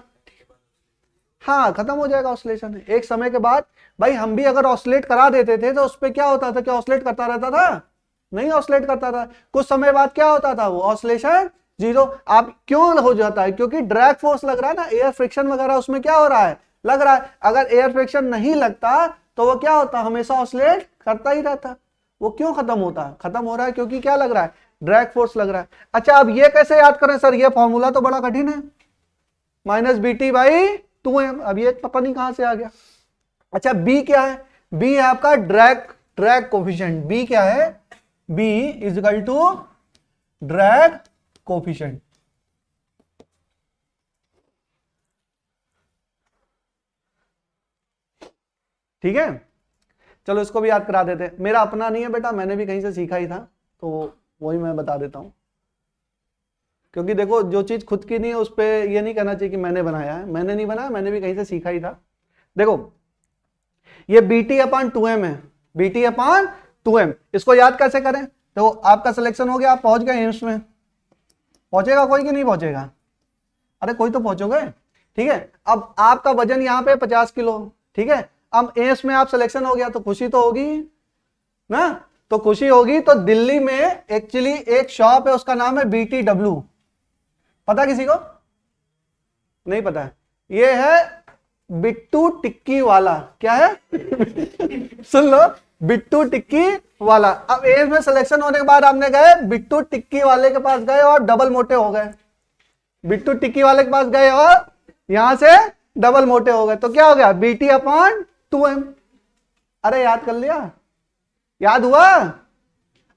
हाँ, खत्म हो जाएगा ऑसिलेशन एक समय के बाद। भाई हम भी अगर ऑसिलेट करा देते थे तो उस पर क्या होता था, क्या ऑसिलेट करता रहता था, नहीं ऑसिलेट करता था। कुछ समय बाद क्या होता था, वो ऑसिलेशन जीरो। आप क्यों हो जाता है, क्योंकि ड्रैग फोर्स लग रहा है ना, एयर फ्रिक्शन वगैरह उसमें क्या हो रहा है, लग रहा है। अगर एयर फ्रिक्शन नहीं लगता तो वो क्या होता, हमेशा ऑसिलेट करता ही रहता। वो क्यों खत्म होता, खत्म हो रहा है क्योंकि क्या लग रहा है, ड्रैग फोर्स लग रहा है। अच्छा अब ये कैसे याद करें सर, ये फॉर्मूला तो बड़ा कठिन है, minus B T by 2m। अब ये पता नहीं कहां से आ गया। अच्छा बी क्या है, बी है आपका ड्रैग, ड्रैग कोफिशिएंट। बी क्या है, B is equal to drag coefficient. ठीक है, चलो इसको भी याद करा देते हैं। मेरा अपना नहीं है बेटा, मैंने भी कहीं से सीखा ही था, तो वही मैं बता देता हूं। क्योंकि देखो जो चीज खुद की नहीं है उस पर ये नहीं कहना चाहिए कि मैंने बनाया है, मैंने नहीं बनाया, मैंने भी कहीं से सीखा ही था। देखो ये बीटी अपॉन 2m है, बीटी अपॉन 2m, इसको याद कैसे करें। तो आपका सिलेक्शन हो गया, आप पहुंच गए एम्स में, पहुंचेगा कोई कि नहीं पहुंचेगा, अरे कोई तो पहुंचोगे। ठीक है, अब आपका वजन यहाँ पे 50 किलो, ठीक है, अब एम्स में आप सिलेक्शन हो गया तो खुशी तो होगी ना, तो खुशी होगी। तो दिल्ली में एक्चुअली एक शॉप है, उसका नाम है BTW, पता किसी को, नहीं पता है, ये है बिट्टू टिक्की वाला। क्या है सुन लो, बिट्टू टिक्की वाला। अब एम्स में सिलेक्शन होने के बाद आपने गए बिट्टू टिक्की वाले के पास गए और डबल मोटे हो गए, बिट्टू टिक्की वाले के पास गए और यहां से डबल मोटे हो गए, तो क्या हो गया, BT अपॉन 2m। अरे याद कर लिया, याद हुआ,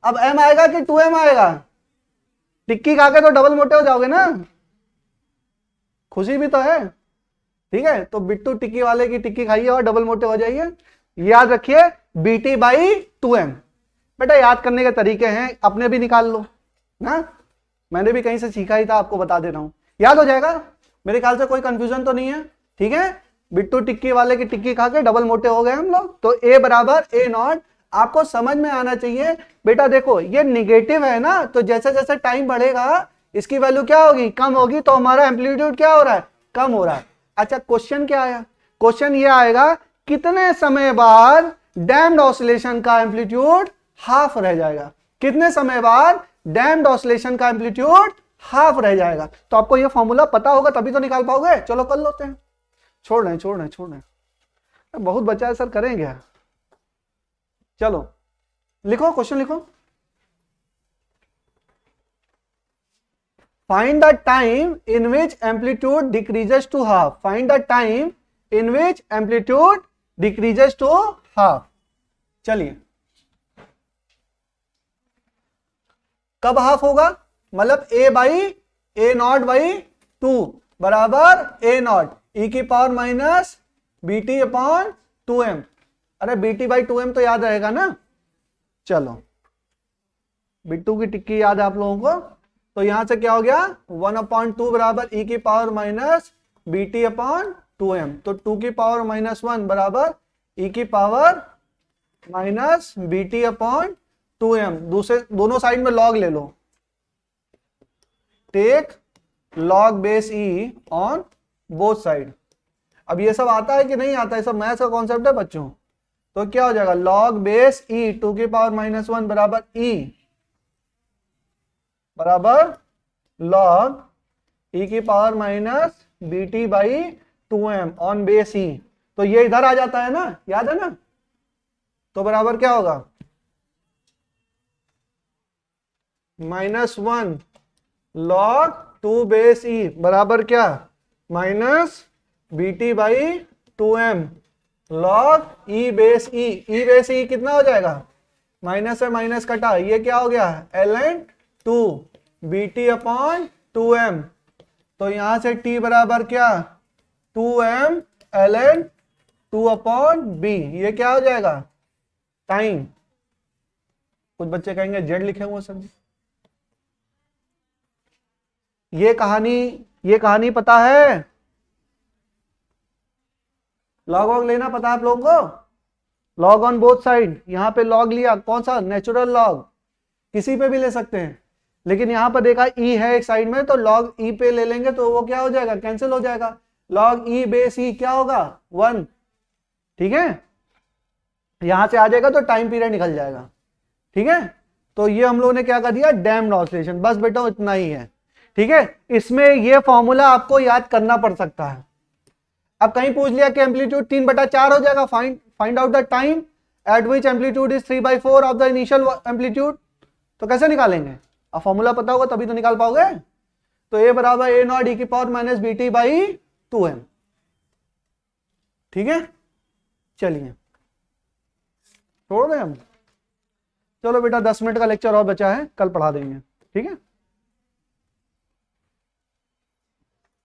अब m आएगा कि 2m आएगा? टिक्की खा के तो डबल मोटे हो जाओगे ना, खुशी भी तो है। ठीक है, तो बिट्टू टिक्की वाले की टिक्की खाइए और डबल मोटे हो जाइए। याद रखिए BT/2m। बेटा याद करने के तरीके हैं, अपने भी निकाल लो ना, मैंने भी कहीं से सीखा ही था, आपको बता दे रहा हूं, याद हो जाएगा। मेरे ख्याल से कोई कंफ्यूजन तो नहीं है। ठीक है, बिट्टू टिक्की वाले की टिक्की खा के डबल मोटे हो गए हम लोग। तो A बराबर A0 आपको समझ में आना चाहिए। बेटा देखो ये निगेटिव है ना, तो जैसे जैसे टाइम बढ़ेगा इसकी वैल्यू क्या होगी? कम होगी। तो हमारा एम्पलीट्यूड क्या हो रहा है? कम हो रहा है। अच्छा क्वेश्चन क्या आया? क्वेश्चन ये आएगा कितने समय बाद डैम्प्ड ऑसिलेशन का एम्पलीट्यूड हाफ रह जाएगा? कितने समय बाद डैम्प्ड ऑसिलेशन का एम्पलीट्यूड हाफ रह जाएगा? तो आपको ये फॉर्मूला पता होगा तभी तो निकाल पाओगे। चलो कर लेते हैं, छोड़ रहे बहुत बचा है सर, करेंगे। चलो लिखो, क्वेश्चन लिखो। Find the time in which amplitude decreases to half. Find the time in which amplitude decreases to half. चलिए कब हाफ होगा? मतलब A/A0/2 बराबर A0 e⁻BT/2m। अरे BT/2m तो याद रहेगा ना। चलो बिट्टू की टिक्की याद है आप लोगों को, तो यहां से क्या हो गया? 1/2 बराबर e⁻BT/2m। तो 2⁻1 बराबर e⁻BT/2m। दूसरे दोनों साइड में लॉग ले लो, take log base e on both side. अब ये सब आता है कि नहीं आता है? सब मैथ्स का कॉन्सेप्ट है बच्चों। तो क्या हो जाएगा? log बेस e 2⁻1 बराबर e बराबर log e⁻BT/2m on base e। तो ये इधर आ जाता है ना, याद है ना? तो बराबर क्या होगा? -1 log 2 बेस e बराबर क्या? -BT/2m log e base e। e base e कितना हो जाएगा? माइनस से माइनस कटा, ये क्या हो गया? ln2 BT/2m। तो यहां से t बराबर क्या? 2m ln 2/b। ये क्या हो जाएगा? टाइम। कुछ बच्चे कहेंगे जेड लिखे हुए सर। ये कहानी पता है? लॉग वॉग लेना पता है आप लोगों को? Log on both side. यहां पे लॉग लिया, कौन सा? नेचुरल लॉग, किसी पे भी ले सकते हैं, लेकिन यहां पर देखा ई है एक साइड में, तो लॉग ई पे ले लेंगे तो वो क्या हो जाएगा? कैंसिल हो जाएगा। लॉग ई बेस ई क्या होगा? 1। ठीक है, यहां से आ जाएगा तो टाइम पीरियड निकल जाएगा। ठीक है, तो ये हम लोगों ने क्या कर दिया? Damped oscillation. बस बेटा इतना ही है। ठीक है, इसमें ये फॉर्मूला आपको याद करना पड़ सकता है। अब कहीं पूछ लिया कि एम्पलीट्यूड 3/4 हो जाएगा, find out the time eight which amplitude is 3/4 of the initial amplitude. तो कैसे निकालेंगे? अब फॉर्मूला पता होगा तभी तो निकाल पाओगे। तो A बराबर A0 e⁻BT/2m। ठीक है, चलिए छोड़ दें हम। चलो बेटा 10 मिनट का लेक्चर और बचा है, कल पढ़ा देंगे। ठीक है।